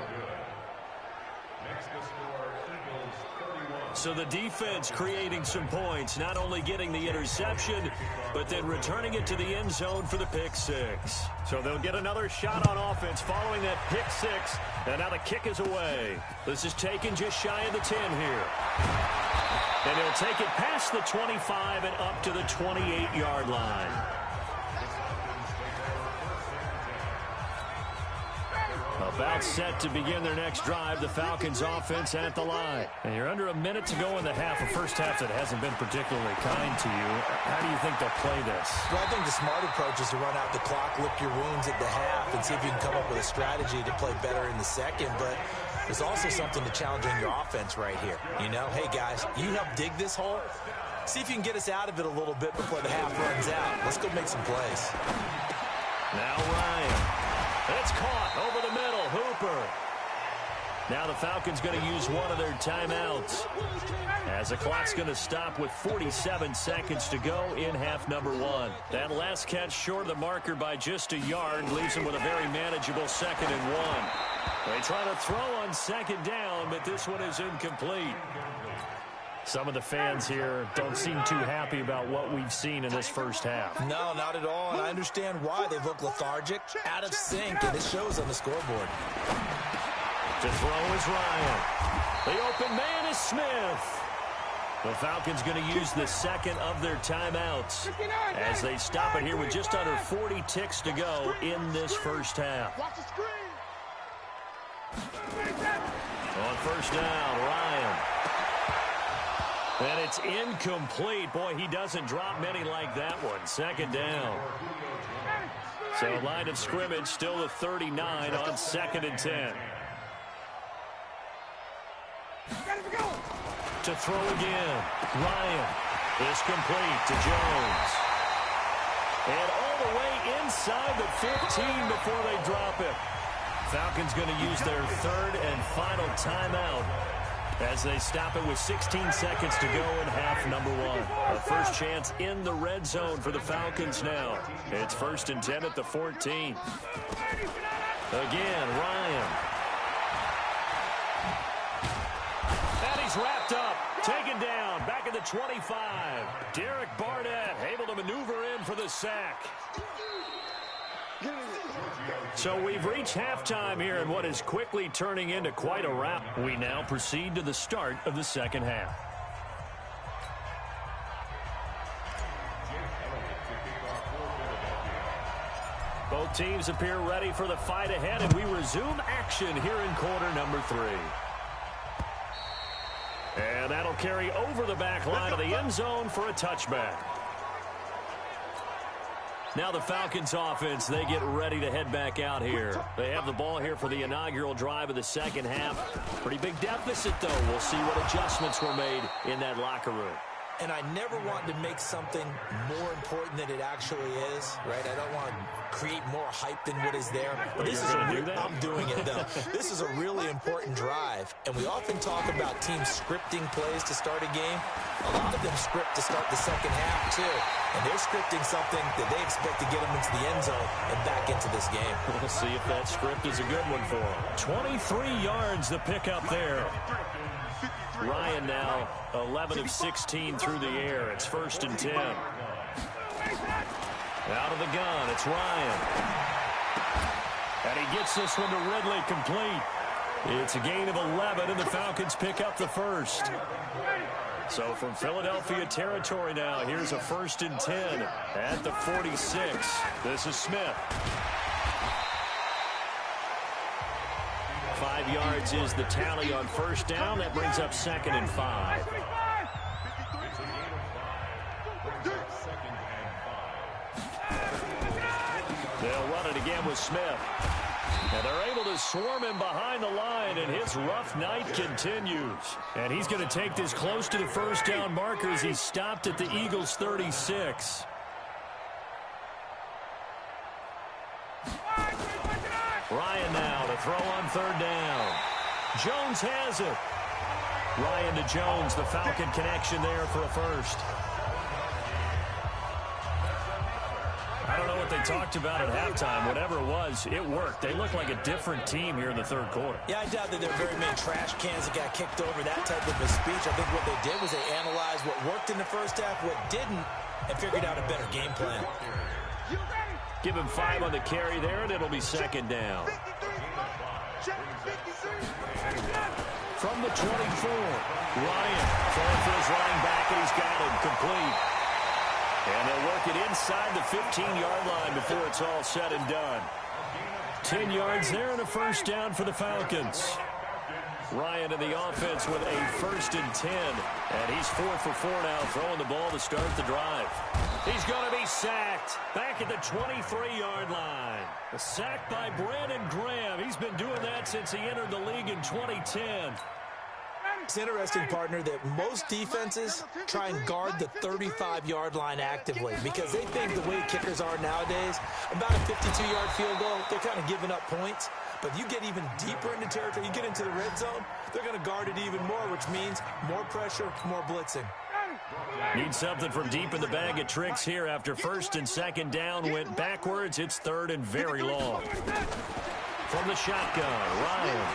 So the defense creating some points, not only getting the interception, but then returning it to the end zone for the pick-6. So they'll get another shot on offense following that pick-6, and now the kick is away. This is taken just shy of the 10 here. And he'll take it past the 25 and up to the 28-yard line. About set to begin their next drive, the Falcons offense at the line. And you're under a minute to go in the half, a first half that hasn't been particularly kind to you. How do you think they'll play this? Well, I think the smart approach is to run out the clock, lick your wounds at the half, and see if you can come up with a strategy to play better in the second. But there's also something to challenging your offense right here. You know, hey, guys, you help dig this hole. See if you can get us out of it a little bit before the half runs out. Let's go make some plays. Now Ryan. It's caught over the middle. Hooper. Now the Falcons going to use one of their timeouts, as the clock's going to stop with 47 seconds to go in half number 1. That last catch short of the marker by just a yard leaves them with a very manageable 2nd and 1. They try to throw on second down, but this one is incomplete. Some of the fans here don't seem too happy about what we've seen in this first half. No, not at all, and I understand why. They look lethargic, out of sync, and it shows on the scoreboard. To throw is Ryan. The open man is Smith. The Falcons going to use the second of their timeouts as they stop it here with just under 40 ticks to go in this first half. On first down, Ryan. And it's incomplete. Boy, he doesn't drop many like that one. 2nd down. So line of scrimmage still the 39 on 2nd and 10. To throw again. Ryan is complete to Jones. And all the way inside the 15 before they drop it. Falcons going to use their 3rd and final timeout as they stop it with 16 seconds to go in half number 1. A first chance in the red zone for the Falcons now. It's 1st and 10 at the 14. Again, Ryan. And he's wrapped up. Taken down. Back at the 25. Derek Barnett able to maneuver in for the sack. So we've reached halftime here in what is quickly turning into quite a rout. We now proceed to the start of the second half. Both teams appear ready for the fight ahead, and we resume action here in quarter number 3. And that'll carry over the back line of the end zone for a touchback. Now the Falcons offense, they get ready to head back out here. They have the ball here for the inaugural drive of the second half. Pretty big deficit, though. We'll see what adjustments were made in that locker room. And I never want to make something more important than it actually is, right? I don't want to create more hype than what is there. But this is I'm doing it, though. This is a really important drive. And we often talk about teams scripting plays to start a game. A lot of them script to start the second half, too. And they're scripting something that they expect to get them into the end zone and back into this game. We'll see if that script is a good one for them. 23 yards the pickup there. Ryan now 11 of 16 through the air. It's 1st and 10. Out of the gun, it's Ryan. And he gets this one to Ridley complete. It's a gain of 11, and the Falcons pick up the first. So from Philadelphia territory now, here's a 1st and 10 at the 46. This is Smith. 5 yards is the tally on 1st down. That brings up 2nd and 5. They'll run it again with Smith. And they're able to swarm him behind the line, and his rough night continues. And he's going to take this close to the 1st down marker as he's stopped at the Eagles' 36. Ryan now to throw on 3rd down. Jones has it. Ryan to Jones, the Falcon connection there for a first. I don't know what they talked about at halftime. Whatever it was, it worked. They look like a different team here in the 3rd quarter. Yeah, I doubt that there are very many trash cans that got kicked over, that type of a speech. I think what they did was they analyzed what worked in the first half, what didn't, and figured out a better game plan. Give him 5 on the carry there, and it'll be 2nd down. From the 24, Ryan throwing for his running back, and he's got him complete. And they'll work it inside the 15-yard line before it's all said and done. 10 yards there and a 1st down for the Falcons. Ryan in the offense with a 1st and 10. And he's 4 for 4 now, throwing the ball to start the drive. He's going to be sacked back at the 23-yard line. A sack by Brandon Graham. He's been doing that since he entered the league in 2010. It's interesting, partner, that most defenses try and guard the 35-yard line actively because they think the way kickers are nowadays, about a 52-yard field goal, they're kind of giving up points. But you get even deeper into territory, you get into the red zone, they're going to guard it even more, which means more pressure, more blitzing. Need something from deep in the bag of tricks here after 1st and 2nd down went backwards. It's 3rd and very long. From the shotgun, Ryan.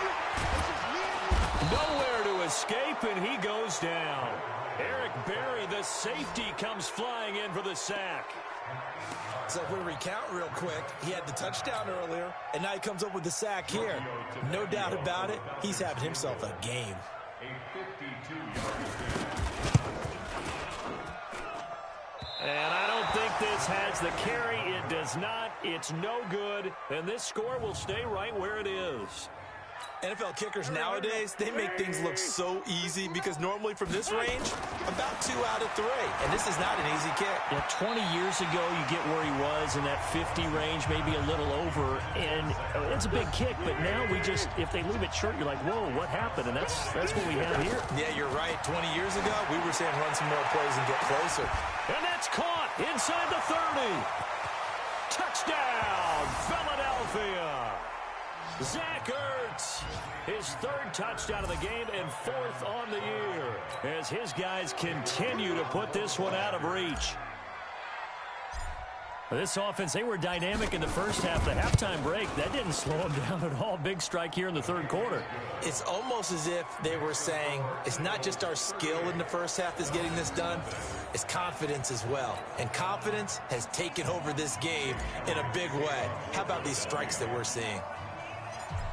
Nowhere to escape, and he goes down. Eric Berry, the safety, comes flying in for the sack. So if we recount real quick, he had the touchdown earlier, and now he comes up with the sack here. No doubt about it, he's having himself a game. And I don't think this has the carry. It does not. It's no good. And this score will stay right where it is. NFL kickers nowadays, they make things look so easy because normally from this range, about 2 out of 3. And this is not an easy kick. Yeah, 20 years ago, you get where he was in that 50 range, maybe a little over. And it's a big kick, but now we just, if they leave it short, you're like, whoa, what happened? And that's what we have here. Yeah, you're right. 20 years ago, we were saying run some more plays and get closer. And that's caught inside the 30. Touchdown, Philadelphia. Zach Ertz, his 3rd touchdown of the game and 4th on the year as his guys continue to put this one out of reach. This offense, they were dynamic in the first half. The halftime break, that didn't slow them down at all. Big strike here in the third quarter. It's almost as if they were saying, it's not just our skill in the first half that's getting this done, it's confidence as well. And confidence has taken over this game in a big way. How about these strikes that we're seeing?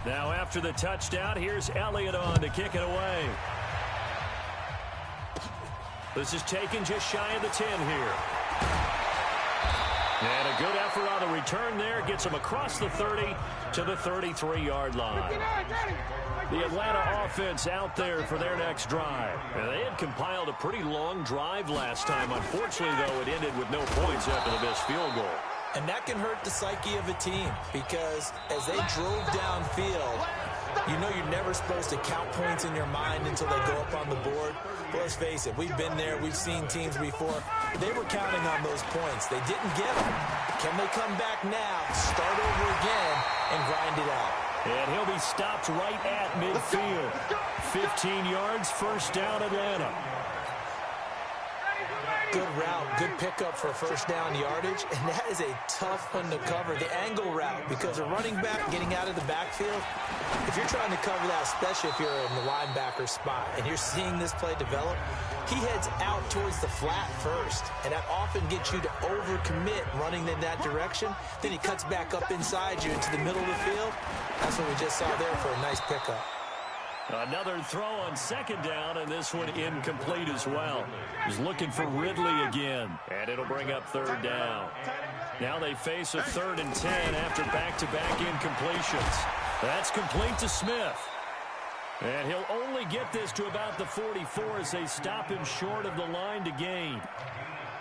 Now after the touchdown, here's Elliott on to kick it away. This is taken just shy of the 10 here. And a good effort on the return there. Gets him across the 30 to the 33-yard line. The Atlanta offense out there for their next drive. And they had compiled a pretty long drive last time. Unfortunately, though, it ended with no points after the missed field goal. And that can hurt the psyche of a team because as they drove downfield, you know you're never supposed to count points in your mind until they go up on the board. But let's face it, we've been there. We've seen teams before. They were counting on those points. They didn't get them. Can they come back now, start over again, and grind it out? And he'll be stopped right at midfield. 15 yards, first down, Atlanta. Good route, good pickup for first down yardage, and that is a tough one to cover. The angle route, because a running back getting out of the backfield, if you're trying to cover that, especially if you're in the linebacker spot, and you're seeing this play develop, he heads out towards the flat first, and that often gets you to overcommit running in that direction. Then he cuts back up inside you into the middle of the field. That's what we just saw there for a nice pickup. Another throw on second down, and this one incomplete as well. He's looking for Ridley again, and it'll bring up third down. Now they face a 3rd and 10 after back-to-back incompletions. That's complete to Smith. And he'll only get this to about the 44 as they stop him short of the line to gain.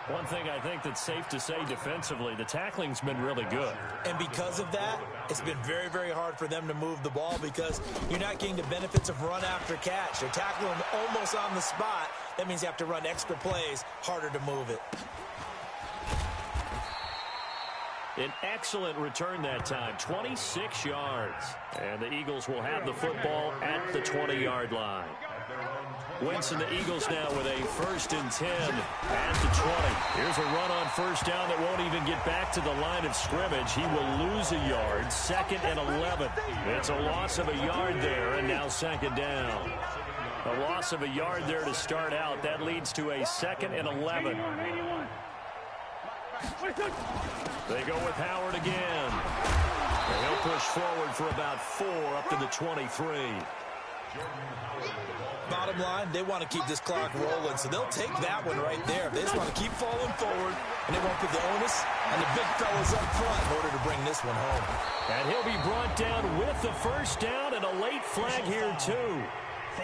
One thing I think that's safe to say defensively, the tackling's been really good. And because of that, it's been very, very hard for them to move the ball because you're not getting the benefits of run after catch. They're tackling them almost on the spot. That means you have to run extra plays, harder to move it. An excellent return that time, 26 yards. And the Eagles will have the football at the 20-yard line. Wentz and the Eagles now with a 1st and 10 at the 20. Here's a run on first down that won't even get back to the line of scrimmage. He will lose a yard, 2nd and 11. It's a loss of a yard there, and now 2nd down. A loss of a yard there to start out. That leads to a 2nd and 11. They go with Howard again. And he'll push forward for about 4 up to the 23. Bottom line, they want to keep this clock rolling, so they'll take that one right there. They just want to keep falling forward, and they won't put the onus on the big fellas up front in order to bring this one home. And he'll be brought down with the first down and a late flag here, too.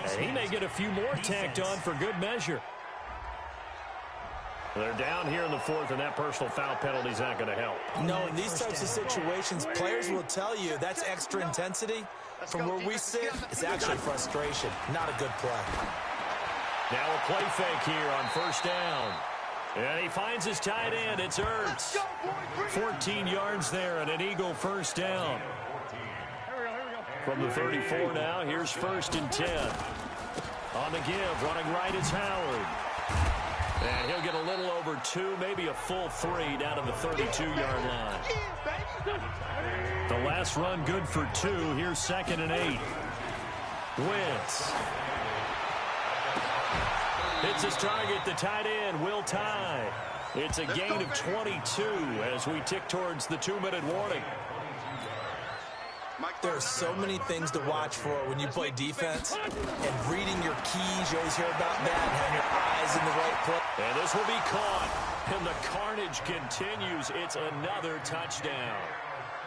And he may get a few more tacked on for good measure. They're down here in the 4th, and that personal foul penalty is not going to help. No, in these types of situations, players will tell you that's extra intensity. From where we sit, it's actually frustration, not a good play. Now a play fake here on first down. And he finds his tight end. It's Ertz. 14 yards there and an Eagle first down. From the 34 now, here's 1st and 10. On the give, running right is Howard. And he'll get a little over 2, maybe a full 3 down to the 32-yard line. The last run good for 2. Here's 2nd and 8. Wentz. Hits his target, the tight end, Will Tye. It's a gain of 22 as we tick towards the 2-minute warning. There are so many things to watch for when you play defense, and reading your keys, you always hear about that, and having your eyes in the right place. And this will be caught, and the carnage continues. It's another touchdown.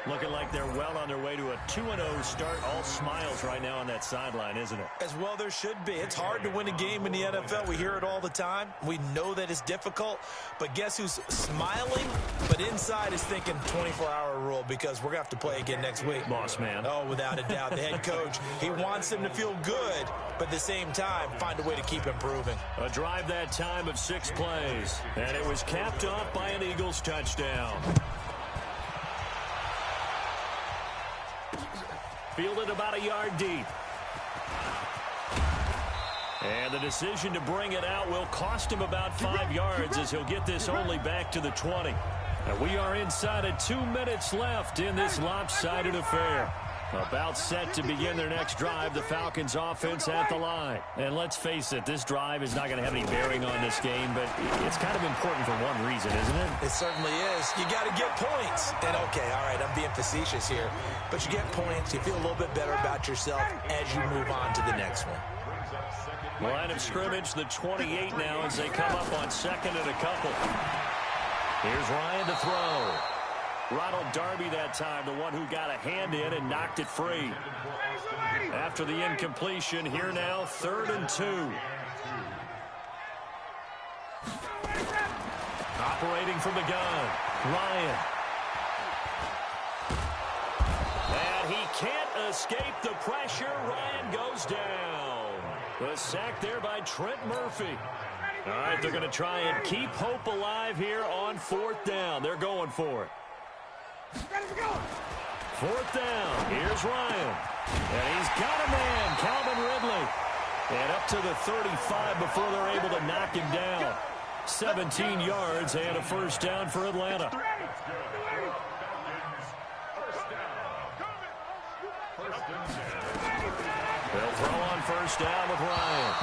Looking like they're well on their way to a 2-0 start. All smiles right now on that sideline, isn't it? As well there should be. It's hard to win a game in the NFL. We hear it all the time. We know that it's difficult. But guess who's smiling? But inside is thinking 24-hour rule because we're going to have to play again next week. Boss man. Oh, without a doubt. The head coach, he wants them to feel good, but at the same time, find a way to keep improving. A drive that time of 6 plays. And it was capped off by an Eagles touchdown. Fielded about a yard deep. And the decision to bring it out will cost him about 5 yards as he'll get this only back to the 20. And we are inside of 2 minutes left in this lopsided affair. About set to begin their next drive, the Falcons offense at the line. And let's face it, this drive is not going to have any bearing on this game, but it's kind of important for one reason, isn't it? It certainly is. You got to get points. And okay, all right, I'm being facetious here, but you get points, you feel a little bit better about yourself as you move on to the next one. Line of scrimmage, the 28 now as they come up on second and a couple. Here's Ryan to throw. Ronald Darby that time, the one who got a hand in and knocked it free. After the incompletion, here now, 3rd and 2. Operating from the gun, Ryan. And he can't escape the pressure. Ryan goes down. The sack there by Trent Murphy. All right, they're going to try and keep hope alive here on 4th down. They're going for it. 4th down. Here's Ryan. And he's got a man, Calvin Ridley. And up to the 35 before they're able to knock him down. 17 yards and a 1st down for Atlanta. They'll throw on 1st down with Ryan.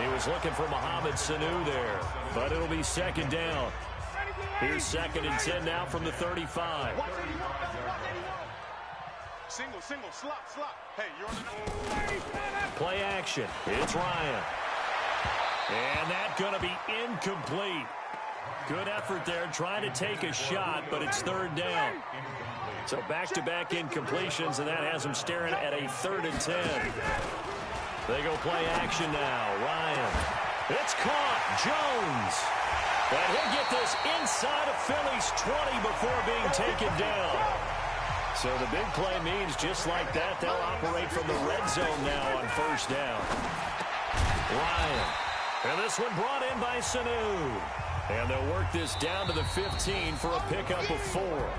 He was looking for Mohamed Sanu there, but it'll be 2nd down. Here's 2nd and 10 now from the 35. Single, slot. Hey, you're on the Play action. It's Ryan. And that's going to be incomplete. Good effort there trying to take a shot, but it's 3rd down. So back-to-back incompletions, and that has them staring at a 3rd and 10. They go play action now. Ryan. It's caught. Jones. And he'll get this inside of Philly's 20 before being taken down. So the big play means just like that, they'll operate from the red zone now on 1st down. Ryan. And this one brought in by Sanu. And they'll work this down to the 15 for a pickup of 4.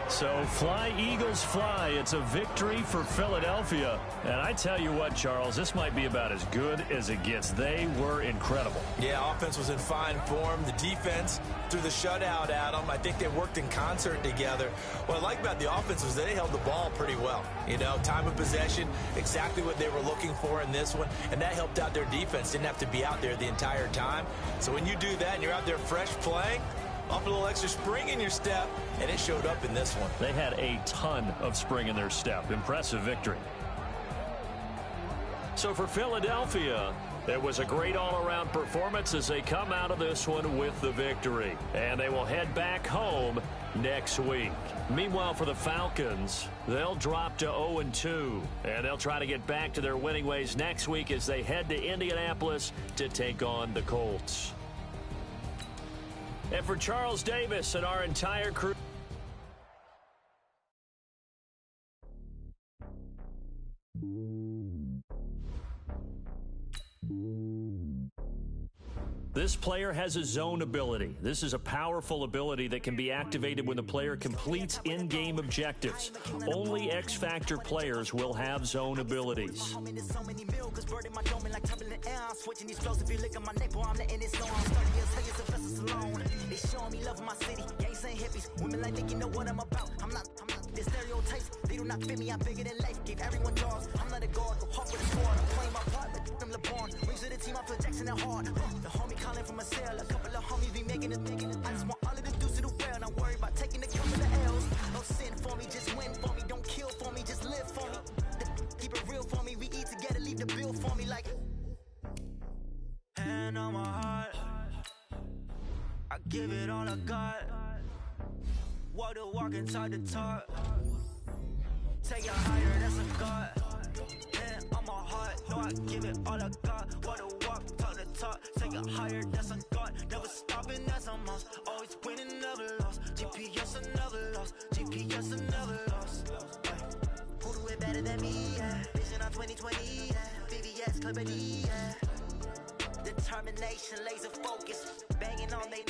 So fly, Eagles, fly. It's a victory for Philadelphia. And I tell you what, Charles, this might be about as good as it gets. They were incredible. Yeah, offense was in fine form. The defense threw the shutout at them. I think they worked in concert together. What I like about the offense was they held the ball pretty well. You know, time of possession, exactly what they were looking for in this one. And that helped out their defense. Didn't have to be out there the entire time. So when you do that and you're out there fresh playing, off a little extra spring in your step, and it showed up in this one. They had a ton of spring in their step. Impressive victory. So for Philadelphia, it was a great all-around performance as they come out of this one with the victory. And they will head back home next week. Meanwhile, for the Falcons, they'll drop to 0-2. And they'll try to get back to their winning ways next week as they head to Indianapolis to take on the Colts. And for Charles Davis and our entire crew. This player has a zone ability. This is a powerful ability that can be activated when the player completes in-game objectives. Only X-Factor players will have zone abilities. Calling from a cell, a couple of homies be making it thinking. I just want all of the dudes to the well, not worry about taking a couple of L's. Don't sin for me, just win for me. Don't kill for me, just live for me. Keep it real for me, we eat together, leave the bill for me like. Hand on my heart, I give it all I got. Walk the walk and talk the talk. Take it higher, that's a God. Hand on my heart, no, I give it all I got. Walk the walk, talk the talk. Take it higher, that's a God. Never stopping, that's a must. Always winning, never lost. GPS, I never lost. GPS, I never lost. Who do it better than me? Yeah. Vision on 2020. Yeah. VVS, Clippity. Yeah. Determination, laser focus. Banging on they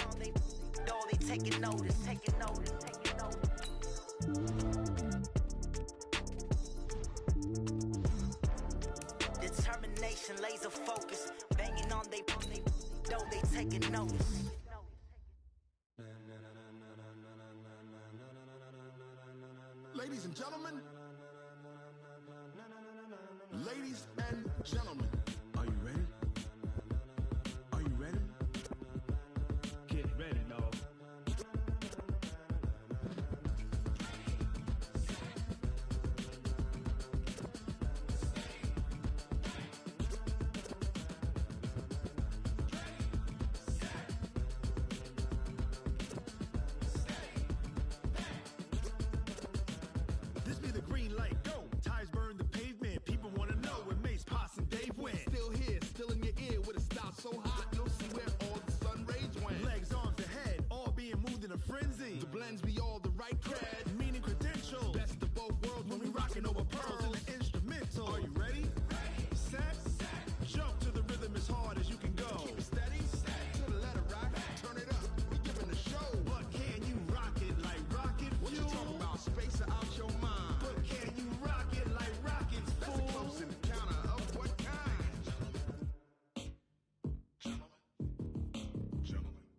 door, they taking notice. Taking notice. Taking notice. Determination, laser focus, banging on they know they taking notice. and gentlemen, ladies and gentlemen, are you ready? Are you ready? Get ready, dog. This be the green light, go. Tires burn the pavement. People want to know where Mace, Poss, and Dave went. Still here, still in your ear with a style so hot, you'll see where all the sun rays went. Legs, arms, and head, all being moved in a frenzy. The blends be all the right cred, meaning credentials. Best of both worlds when we rockin' over pearls in the instrumental. Are you ready? Set, jump to the rhythm as hard as you can go. Keep it steady, to the letter rock, turn it up, we giving a show. But can you rock it like rocket fuel? What you talking about, space out your mind? But can you rock it like rockets, fool? That's a close encounter of what kind?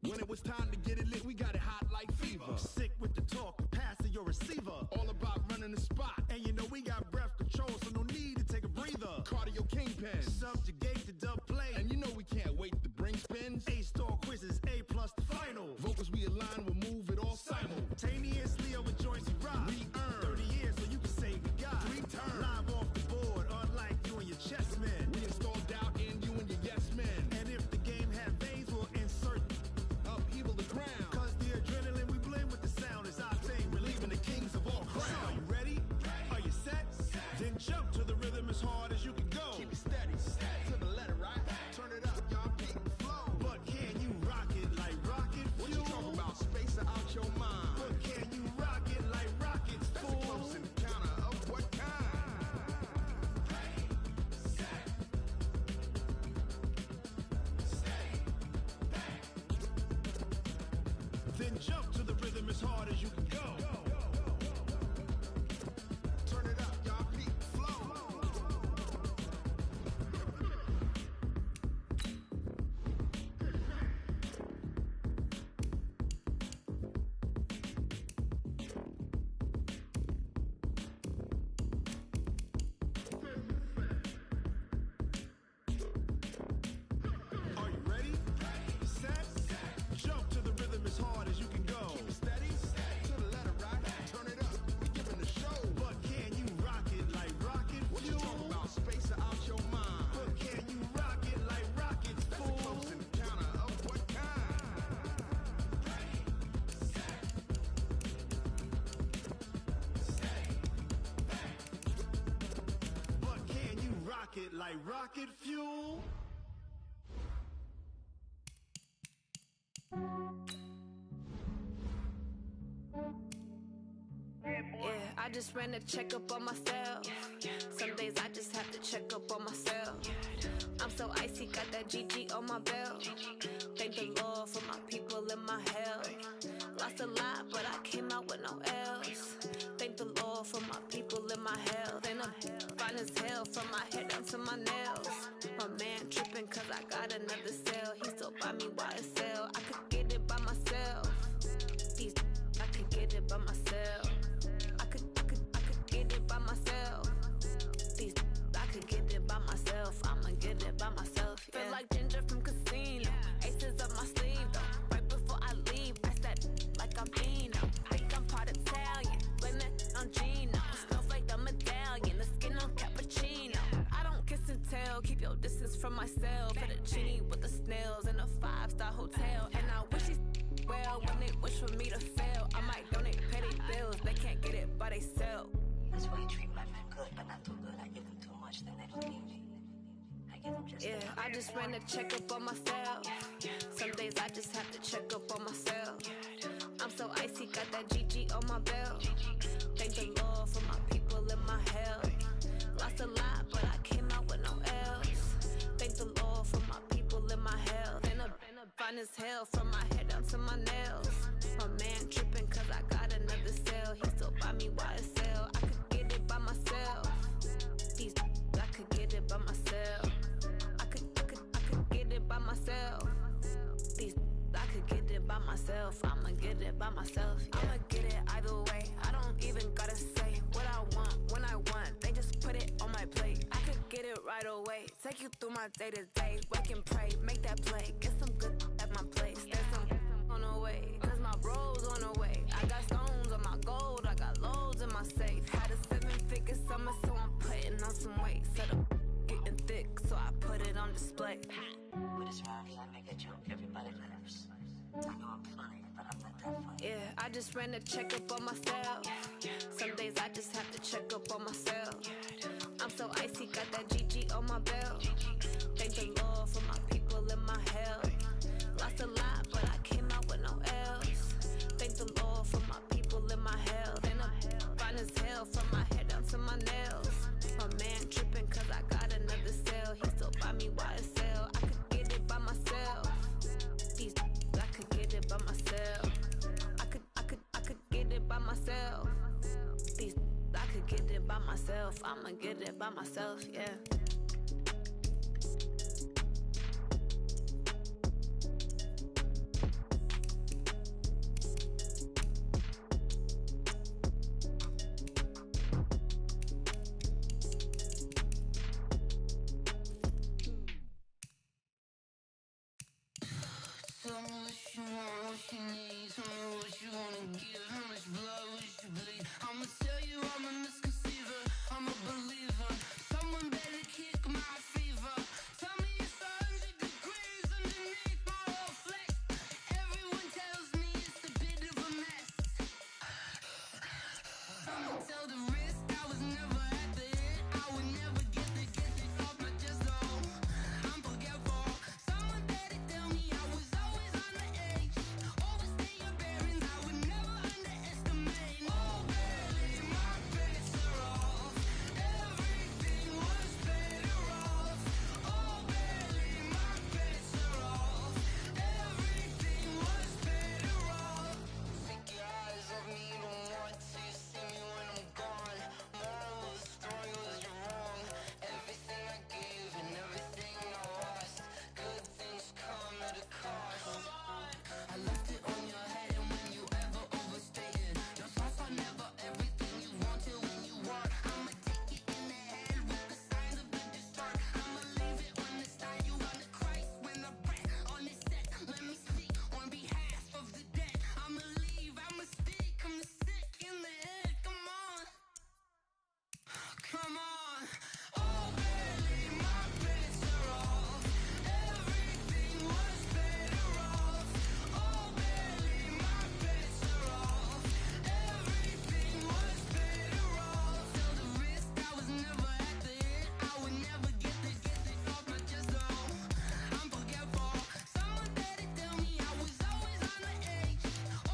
When it was time to get it lit, we got it hot like fever. Sick with the talk, passing your receiver. All about running the spot. And you know we got breath control, so no need to take a breather. Cardio kingpin, subjugate the dub play. And you know we can't wait to bring spins. A-star quizzes, A+ the final. Vocals we align, we'll move it all simultaneously over joints we rock. We earn 30 years, so you can say we got 3 turns. Live off the board, unlike you and your chess men. We install doubt in you and your yes men. And if the game had veins, we'll insert upheaval the ground. Cause the adrenaline we blend with the sound is our thing, relieving the kings of all crowns. So are you ready? Are you set? Then jump to the rhythm as hard as you can go. Keep it steady, to the letter right. Turn it up, y'all beat the flow. But can you rock it like rocket fuel? What you talking about, space out your mind? But can you rock it like rockets, fool? That's a close encounter of what kind? Then jump to the rhythm as hard as you can go. Turn it up, y'all beat the flow. Are you ready? Set, jump to the rhythm as hard as you can go. Keep it steady, to the letter right. Turn it up, we giving the show. But can you rock it like rocket fuel? What you talking about, space out your mind? But can you rock it like rockets, fool? That's a close encounter of what kind? But can you rock it like rocket fuel? Yeah, I just ran a checkup on myself. Some days I just have to check up on myself. I'm so icy, got that GG on my belt. Thank the Lord for my people and my health. Lost a lot, but I came out with no L's. Thank the Lord for my people and my health. And I'm fine as hell from my head down to my nails. My man tripping cause I got another cell. He still buy me YSL. I could get it by myself. These I could get it by myself. I could get it by myself. These I could get it by myself. I'ma get it by myself. Yeah. Feel like Ginger from Casino. Aces up my sleeve though. Right before I leave, I said like I'm Eno. Think I'm part Italian. Blame it on Gino. Smells like the medallion. The skin on cappuccino. I don't kiss and tell. Keep your distance from myself. Fettuccine with the snails in a 5-star hotel. And I wish he's well when they wish for me to fail. I might donate petty bills. They can't get it by themselves. That's why you treat my men good, but not too good. I give them too much, then they don't need me. I give them just I just ran a checkup on myself. Some days I just have to check up on myself. I'm so icy, got that GG on my belt. Thank the Lord for my people and my health. Lost a lot, but I came out with no L's. Thank the Lord for my people and my health. And I'm fine as hell from my head down to my nails. My man tripping cause I got another cell. He still buy me YSL. I could get it by myself. These I could get it by myself. I could get it by myself. These I could get it by myself. I'ma get it by myself. Yeah. I'ma get it either way. I don't even gotta say what I Take you through my day-to-day. Wake and pray, make that play. Get some good at my place. There's some on the way, cause my bro's on the way. I got stones on my gold, I got loads in my safe. Had a 7-figure summer, so I'm putting on some weight. Set up getting thick, so I put it on display. With this rhymes, I make it jump everybody lives. I know I'm funny, but I'm not that funny. Yeah, I just ran a checkup on myself. Some days I just have to check up on myself. I'm so icy, got that GG on my belt. Thank the Lord for my people in my health. Lost a lot, but I came out with no L's. Thank the Lord for my people in my health. And I'm fine as hell from my head down to my nails. My man tripping cause I got another cell. He still buy me YSL. I could get it by myself. These I could get it by myself. I could get it by myself. These I could get it by myself. I'ma get it by myself, yeah. Tell me what you want, what you need. Tell me what you wanna give. How much blood would you bleed? I'ma tell you I'm a misconceiver. I'm a believer. Someone better kick my fever. Tell me it's 100 degrees underneath my whole flesh. Everyone tells me it's a bit of a mess. I'ma tell the risk I was never at the end. I would never get the off my chest though. I'm forgetful. Someone better tell me I was always on the edge. Overstay your bearings, I would never underestimate. Oh baby, my bets are off. Everything was better off. Oh baby, my bets are off. Everything was better off. Take your eyes off me, don't want to see me when I'm gone. Moral of the story was you're wrong. Everything I gave and everything I lost. Good things come at a cost. I left it on your head and when you ever overstated. Your thoughts are never everything you wanted when you want. I'ma take it in the head with the signs of the distort. I'ma leave it on the side. You wanna Christ when I press on this set. Let me speak on behalf of the dead. I'ma leave, I'ma speak. I'm the sick in the head. Come on. Come on. Oh baby, my bets are off. Everything was better off. Oh baby, my bets are off. Everything was better off. Tell the risk I was never at the end. I would never get this off my chest though. I'm forgetful. Someone better tell me I was always on the edge.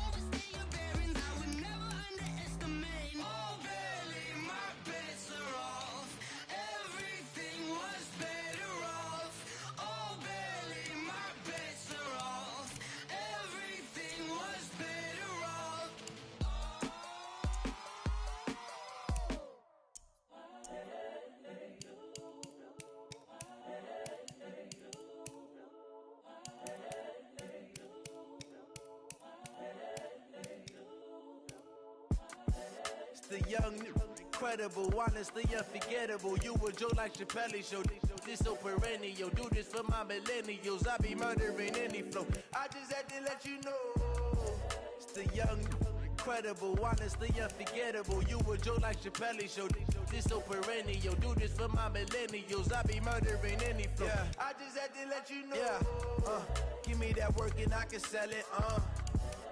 Overstay your bearings, I would never underestimate. Oh baby, my bets are off. Everything was better off. Oh baby, my bets are off. Everything was better off. It's the young, incredible, honestly unforgettable. You a Joe like Chappelle show. This so perennial. Do this for my millennials. I be murdering any flow. I just had to let you know. It's the young, incredible, honestly unforgettable. You a Joe like Chappelle show. This so perennial. Do this for my millennials. I be murdering any flow. Yeah. I just had to let you know. Yeah. Give me that work and I can sell it.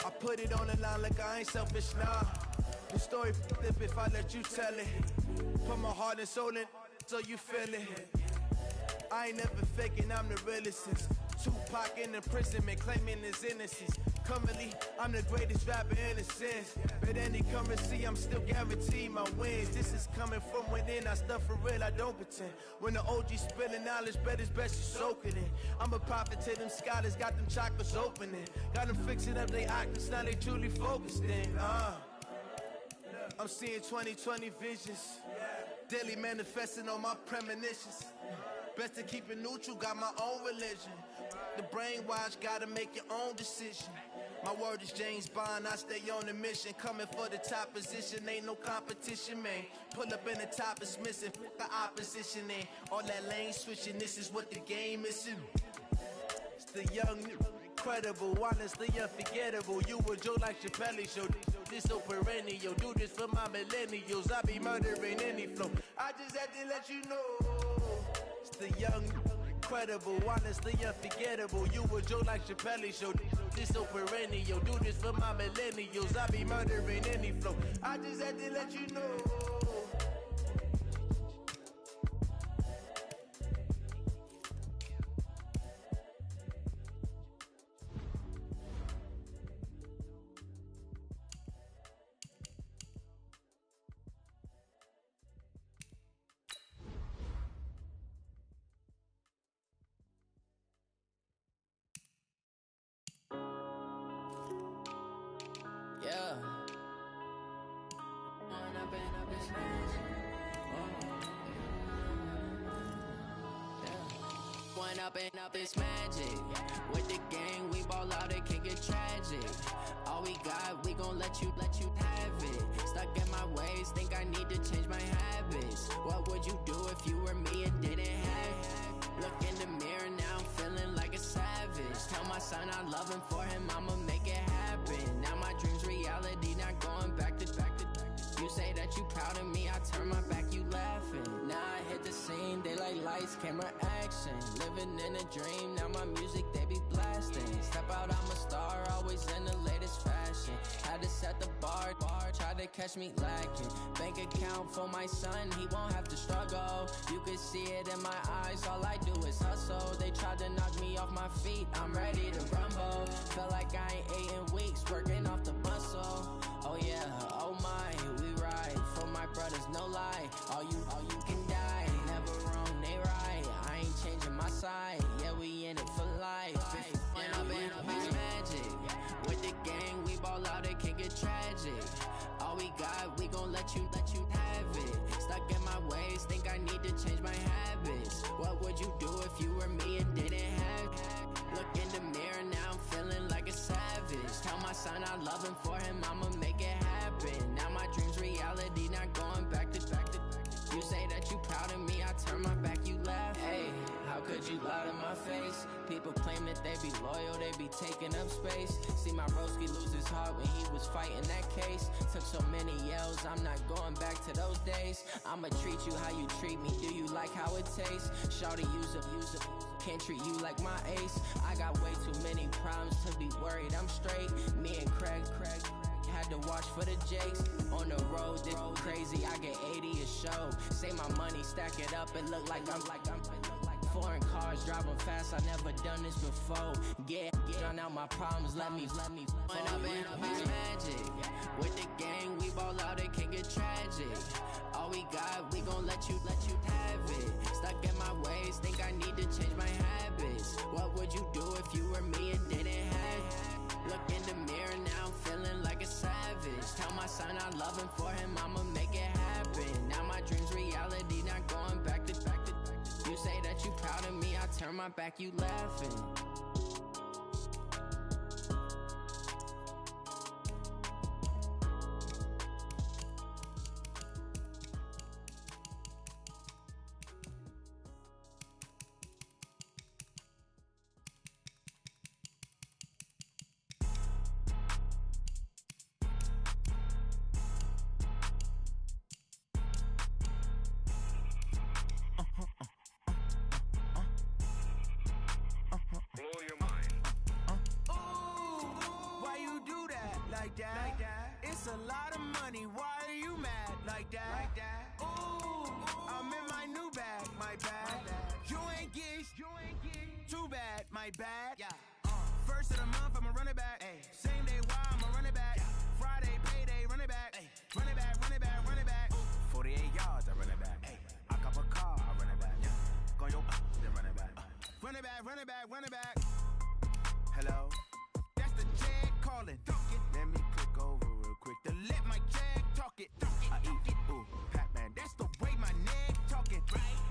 I put it on the line like I ain't selfish, nah. The story flip if I let you tell it. Put my heart and soul in so you feel it. I ain't never faking, I'm the realest since Tupac in imprisonment, claiming his innocence. Currently, I'm the greatest rapper in a sense. But any currency, I'm still guaranteed my wins. This is coming from within, I stuff for real, I don't pretend. When the OG spilling knowledge, bet it's best you soak it in. I'm a prophet to them scholars, got them chakras opening. Got them fixing up their octaves, now they truly focused in. I'm seeing 2020 visions. Daily manifesting on my premonitions. Best to keep it neutral, got my own religion. The brainwash, gotta make your own decision. My word is James Bond, I stay on a mission. Coming for the top position, ain't no competition, man. Pull up in the top is missing, the opposition, and all that lane switching, this is what the game is. It's the young, incredible, honestly unforgettable. You a Joe like Chappelle show, this so perennial. Do this for my millennials, I be murdering any flow. I just had to let you know. It's the young, incredible, honestly unforgettable. You a Joe like Chappelle show, this so perennial. Do this for my millennials, I be murdering any flow. I just had to let you know. Yeah. One up and up is magic. With the gang, we ball out, it can get tragic. All we got, we gon' let you have it. Stuck in my ways, think I need to change my habits. What would you do if you were me and didn't have it? Look in the mirror now, I'm feeling like a savage. Tell my son I love him, for him I'ma make it happen. Now my dream's reality, not going back to. You say that you proud of me, I turn my back, you laughing. Now I hit the scene, they like lights, camera, action. Living in a dream, now my music, they be blasting. Step out, I'm a star, always in the latest fashion. Had to set the bar, try to catch me lacking. Bank account for my son, he won't have to struggle. You can see it in my eyes, all I do is hustle. They tried to knock me off my feet, I'm ready to rumble. Feel like I ain't ate in weeks, working off the muscle. Oh yeah, oh my, we ride for my brothers, no lie. All you can die, never wrong, they right. I ain't changing my side, yeah, we in it for life. When up and up is magic. With the gang, we ball out, it can get tragic. All we got, we gon' let you have it. Stuck in my ways, think I need to change my habits. What would you do if you were me and didn't have it? Look in the mirror now, I'm feeling like a savage. Tell my son I love him, for him I'ma make it happen. Now my dream's reality, not going back to. You say that you proud of me, I turn my back, you laugh. Hey, how could you lie to my face? People claim that they be loyal, they be taking up space. See my broski lose his heart when he was fighting that case. Took so many yells, I'm not going back to those days. I'ma treat you how you treat me, do you like how it tastes? Shawty, use up, can't treat you like my ace. I got way too many problems to be worried, I'm straight. Me and Craig had to watch for the Jakes. On the road, this crazy, I get 80 a show. Say my money, stack it up, it look like I'm foreign cars, driving fast, I never done this before. Get on out my problems, let me When up and up is magic. With the gang, we ball out, it can get tragic. All we got, we gon' let you have it. Stuck in my ways, think I need to change my habits. What would you do if you were me and didn't have it? Look in the mirror now, I'm feeling like a savage. Tell my son I love him, for him I'ma make it happen. Now my dream's reality, not going back to. You say that you proud of me, I turn my back, you laughing. It's a lot of money, why are you mad like that? Ooh, I'm in my new bag, my bad. You ain't geeks, too bad, my bad. First of the month, I'ma run it back. Same day, why I'ma run it back. Friday, payday, run it back. Run it back, run it back, run it back. 48 yards, I run it back. I cop a car, I run it back. Go yo, then run it back. Run it back, run it back, run it back. Hello, that's the check calling. Let me click over real quick to let my check talk it. I eat, ooh, Pac-Man, that's the way my neck talking.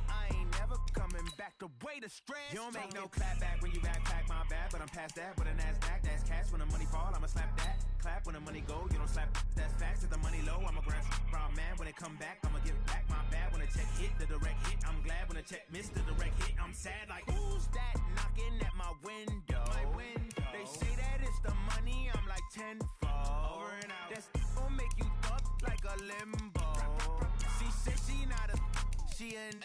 I ain't never coming back the way the stress. You don't make no clap back when you backpack my bad that, but I'm past that. With a NASDAQ, that's cash. When the money fall, I'ma slap that. Clap when the money go, you don't slap. That's facts. If the money low, I'ma grab brown man. When it come back, I'ma give back. My bad when the check hit, the direct hit. I'm glad when the check missed the direct hit. I'm sad like, who's that knocking at my window? They say that it's the money, I'm like tenfold. Over and out. That's gon' make you fuck like a limbo. She said she not a, she an.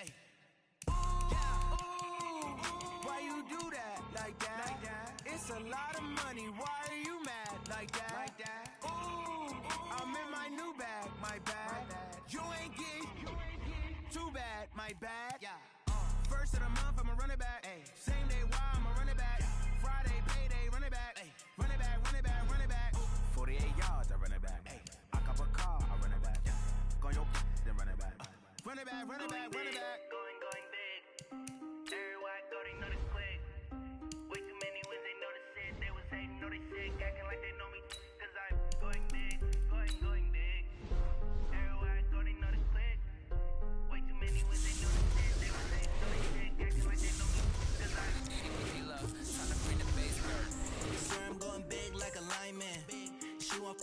Why you do that like that? It's a lot of money. Why are you mad like that? Ooh, I'm in my new bag, my bad. You ain't getting too bad, my bad. First of the month, I'ma run it back. Same day, why I'ma run it back. Friday, payday, run it back. Run it back, run it back, run it back. 48 yards, I run it back. I cop a car, I run it back. Go on your then run it back. Run it back, run it back, run it back. Going big. Everywhere I go, they know this quick. Way too many wins, they know the shit. They was hating, know they sick, acting like they know me. Cause I'm going big, going big. Everywhere I go, they know this quick. Way too many wins, they know the shit. They was hating, know they sick, acting like they know me. Cause I'm trying to bring the base dirt. Sir, I'm going big like a lineman. She want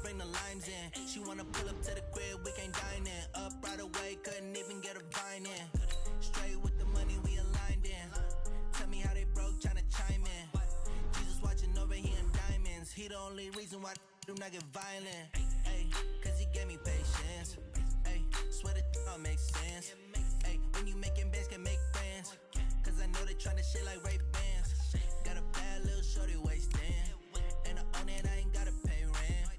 bring the limes in. She wanna pull up to the crib, we can't dine in. Up right away, couldn't even get a vine in. Straight with the money we aligned in. Tell me how they broke, tryna chime in. Jesus watching over here in diamonds. He the only reason why do not get violent. Ay, cause he gave me patience. Ay, swear that all makes sense. Ay, when you making bands, can make friends. Cause I know they tryna shit like Ray Bans. Got a bad little shorty wasting. And I own it, I ain't gotta pay rent.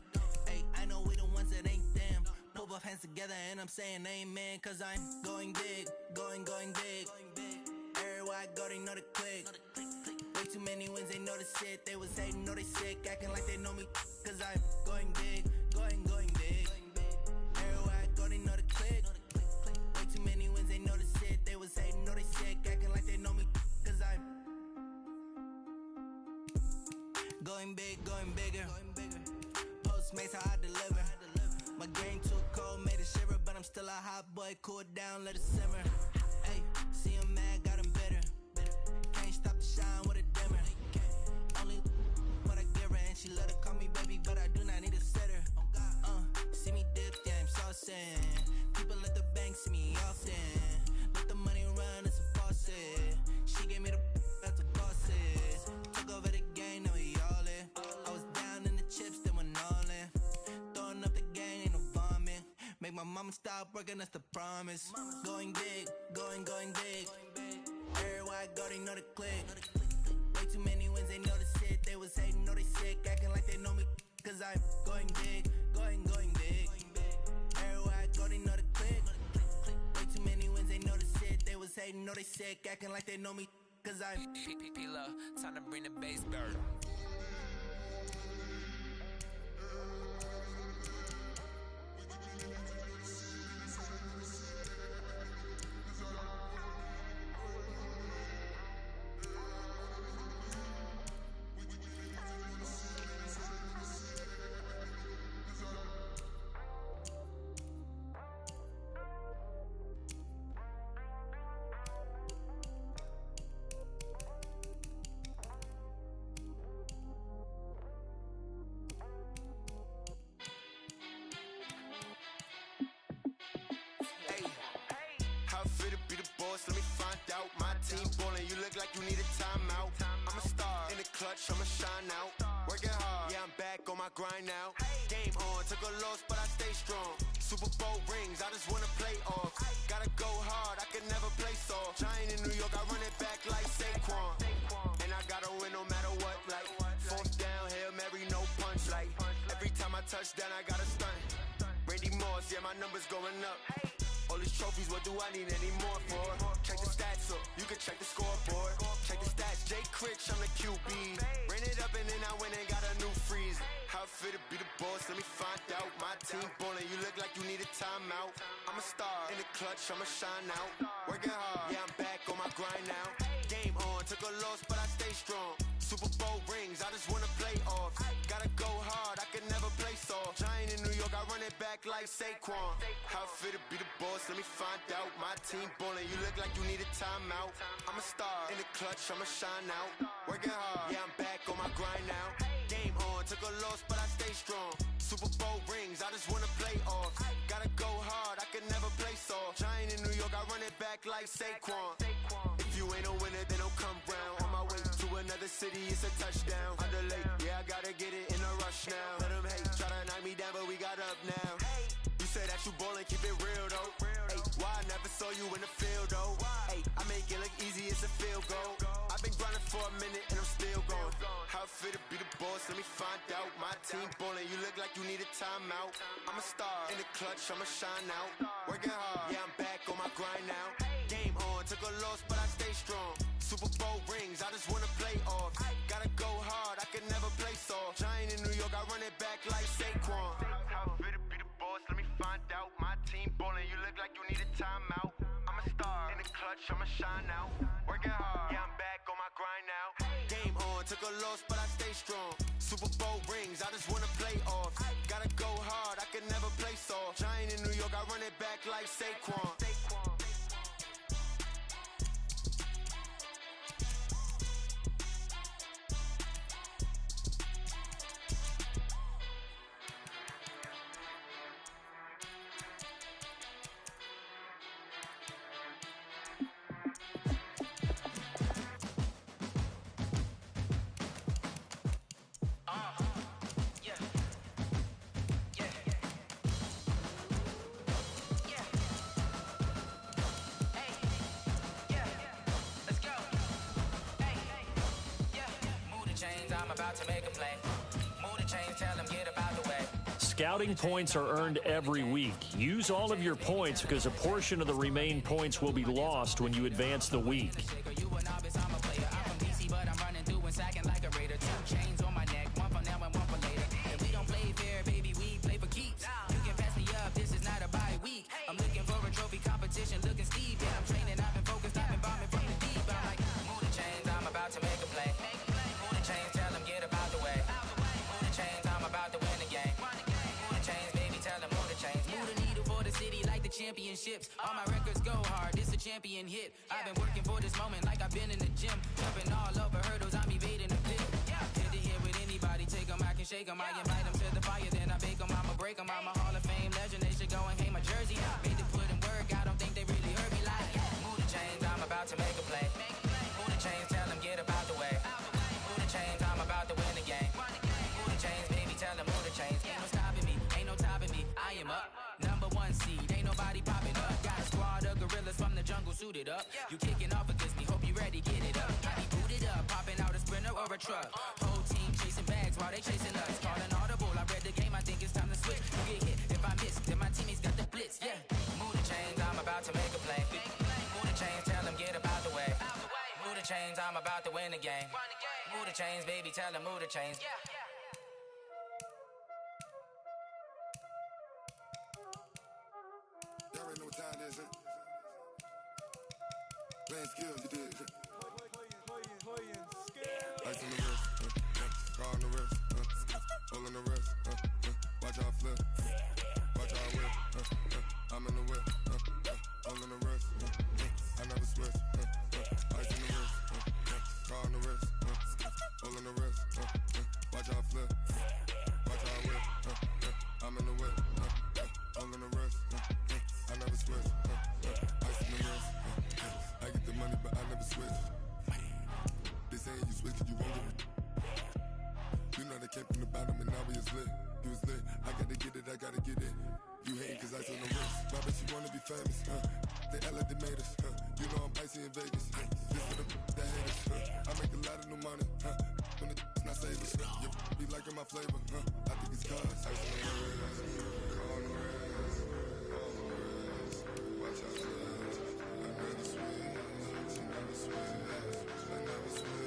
Ay, I know we the ones that ain't them. Pull both hands together and I'm saying amen. Cause I'm going big, going big. Everywhere I go, they know the click. Way too many wins, they know the shit. They was hating, know they sick, acting like they know me. Cause I'm going big, going big. Everywhere I go, they know the click. Way too many wins, they know the shit. They was hating, know they sick, acting like they know me. Cause I'm going big, going bigger. Postmates how I deliver. My game too cold, made it shiver, but I'm still a hot boy. Cool it down, let it simmer. Hey, see him mad, got him bitter. Can't stop the shine with a dimmer. Only what I give her, and she let her call me baby, but I do not need a sitter. See me dip, yeah, I'm saucing. People at the bank see me often. Let the money run, it's a faucet. She gave me the that's a faucet. Took over the game, now we all in. I was down in the chips, then went all in. Throwing up the gang, ain't no vomit. Make my mama stop working, that's the promise. Going big, going big. Everywhere I go, they know the click. Way too many wins, they know the shit. They was hating, know they sick, acting like they know me. Cause I'm going big, going big. Everywhere I go, they know the click. Way too many wins, they know the shit. They was hating, know they sick, acting like they know me. Cause I'm P-Love, time to bring the base dirt. Let me find out. My team ballin', you look like you need a timeout. I'm a star in the clutch, I'ma shine out. Working hard, yeah, I'm back on my grind now. Game on, took a loss, but I stay strong. Super Bowl rings, I just wanna play off. Gotta go hard, I can never play soft. Giant in New York, I run it back like Saquon. And I gotta win no matter what, like fourth down, Hail Mary, no punch. Like every time I touch down, I gotta stunt. Randy Moss, yeah, my numbers going up. All these trophies, what do I need any more for? Check the stats up, you can check the scoreboard. Check the stats, Jay Critch, I'm the QB. Ran it up and then I went and got a new freeze. How it feel to be the boss, let me find out. My team ballin', you look like you need a timeout. I'm a star in the clutch, I'ma shine out. Working hard, yeah, I'm back on my grind now. Game on, took a loss, but I stay strong. Super Bowl rings, I just wanna play off. Gotta go hard, I can never play soft. Giant in New York, I run it back like Saquon. How fit to be the boss, let me find out. My team ballin', you look like you need a timeout. I'm a star, in the clutch, I'ma shine out. Working hard, yeah, I'm back on my grind now. Game on, took a loss, but I stay strong. Super Bowl rings, I just wanna play off. Gotta go hard, I can never play soft. Giant in New York, I run it back like Saquon. If you ain't a winner, then don't come round. On my way to another city, it's a touchdown. Underlay, yeah, I gotta get it in a rush now. Let them hate, try to knock me down, but we got up now. You say that you ballin', keep it real though. Hey, why I never saw you in the field though? Hey, I make it look easy, it's a field goal. I've been grinding for a minute and I'm still going. How fit to be the boss, let me find out. My team ballin', you look like you need a timeout. I'm a star, in the clutch, I'ma shine out. Working hard, yeah, I'm back on my grind now. Game on, took a loss, but I stay strong. Super Bowl rings, I just wanna play off. Gotta go hard, I can never play soft. Giant in New York, I run it back like Saquon. How fit to be the boss, let me find out. My team ballin', you look like you need a timeout. I'm a star, in the clutch, I'ma shine out. Working hard, yeah, I'm back on my grind now. Game on, took a loss, but I stay strong. Super Bowl rings, I just wanna play off. Gotta go hard, I can never play soft. Giant in New York, I run it back like Saquon. Scouting points are earned every week. Use all of your points because a portion of the remaining points will be lost when you advance the week. Championships, all my records go hard, this a champion hit. I've been working for this moment like I've been in the gym. Jumping all over hurdles, I'm evading the pit. Hit to hit with anybody, take them, I can shake them. I invite them to the fire, then I bake them, I'ma break them. I'm a Hall of Fame legend, they should go and hang my jersey. Made to put in work, I don't think they really heard me like. Move the chains, I'm about to make a play. Move the chains, tell them get about the way. Move the chains, I'm about to win the game. Move the chains, baby, tell them move the chains. Ain't no stopping me, ain't no topping me, I am up. #1 seed, ain't nobody popping up. Got a squad of gorillas from the jungle suited up. You kicking off against me, hope you ready, get it up. I be booted up, popping out a sprinter or a truck. Whole team chasing bags while they chasing us. Calling audible, I read the game, I think it's time to switch. You get hit, if I miss, then my teammates got the blitz, yeah. Move the chains, I'm about to make a play. Move the chains, tell them get about the way. Move the chains, I'm about to win the game. Move the chains, baby, tell them move the chains. Y'all already know what time it is, huh? Playing skills, you did. Ice on the wrist, car on the wrist, hole in the wrist, watch out flip, watch out whip, I'm in the whip, hole in the wrist, I never switch, ice in the wrist, car on the wrist, hole in the wrist, watch out flip, watch out whip, I'm in the whip, hole in the wrist, I never switch, ice in the wrist, I get the money but I never switch. They saying you switch 'cause you won't get it. You know they came from the bottom and now we is lit. You was lit, I gotta get it, I gotta get it. You hating 'cause ice on the wrist. My bitch, you wanna be famous, They Ella, they made us, You know I'm icy in Vegas, This for the that hate us, I make a lot of new money, When the not savers, You be liking my flavor, I think it's cause ice on the wrist, on the wrist, watch out, I never switch, I never switch.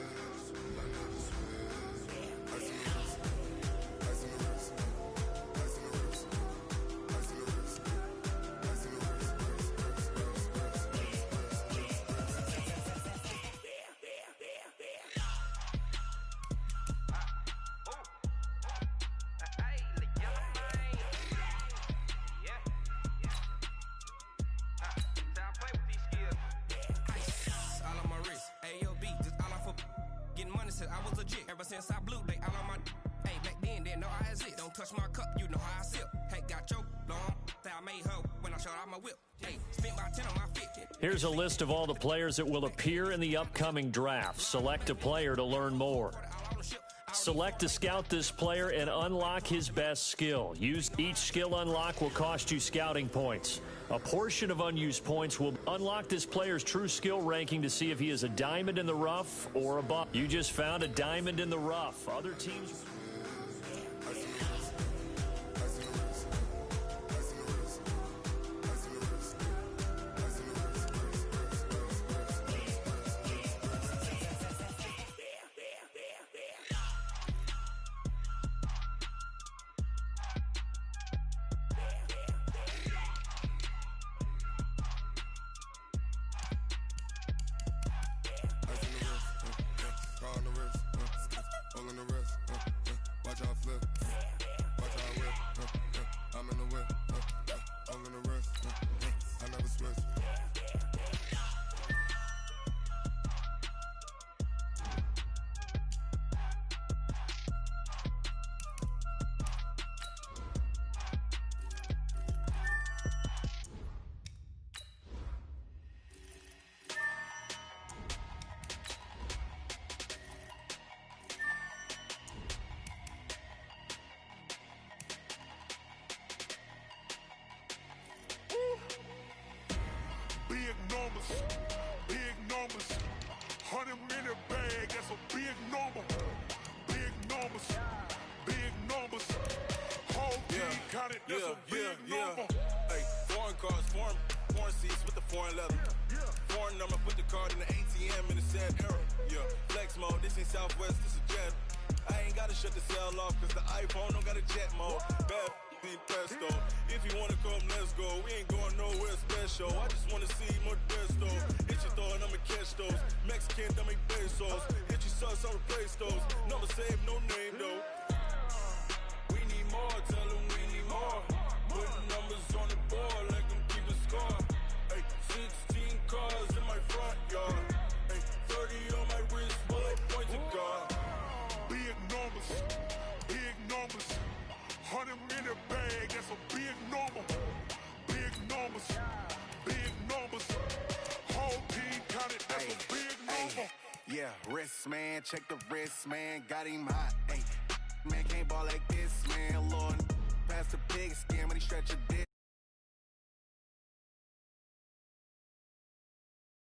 man, know I exist. Don't touch my cup, you know how I sip. Hey, got your long, that I made her when I showed out my whip. Hey, spent my 10 on my 50. Here's a list of all the players that will appear in the upcoming draft. Select a player to learn more. Select to scout this player and unlock his best skill. Each skill unlock will cost you scouting points. A portion of unused points will unlock this player's true skill ranking to see if he is a diamond in the rough or a bust. You just found a diamond in the rough. Other teams... Big numbers, big numbers. 100-minute bag, that's a big number. Big numbers, big numbers. Whole team counted, that's a big number. Hey, foreign cars, foreign seats with the foreign leather. Foreign number, put the card in the ATM in the sad era. Yeah, flex mode, this ain't Southwest, this is Jet. I ain't gotta shut the cell off, cause the iPhone don't got a jet mode. Bad need pesto. If you wanna come, let's go. We ain't going nowhere special. I just wanna see more desto. Hit your throw and I'ma catch those. Mexican, dummy pesos. Hit your sus, I'll replace those. Number save, no name though. We need more, tell them we need more. Putting numbers on the board, let them keep the score. Hey, 16 cars in my front yard. Hey, 30 on my wrist, bullet point to God. Big numbers, big numbers. 100-minute bag, that's a big number. Big numbers, big numbers. Whole team counted, that's a big number. Yeah, wrist man, check the wrist man, got him hot. Ay, man can't ball like this, man.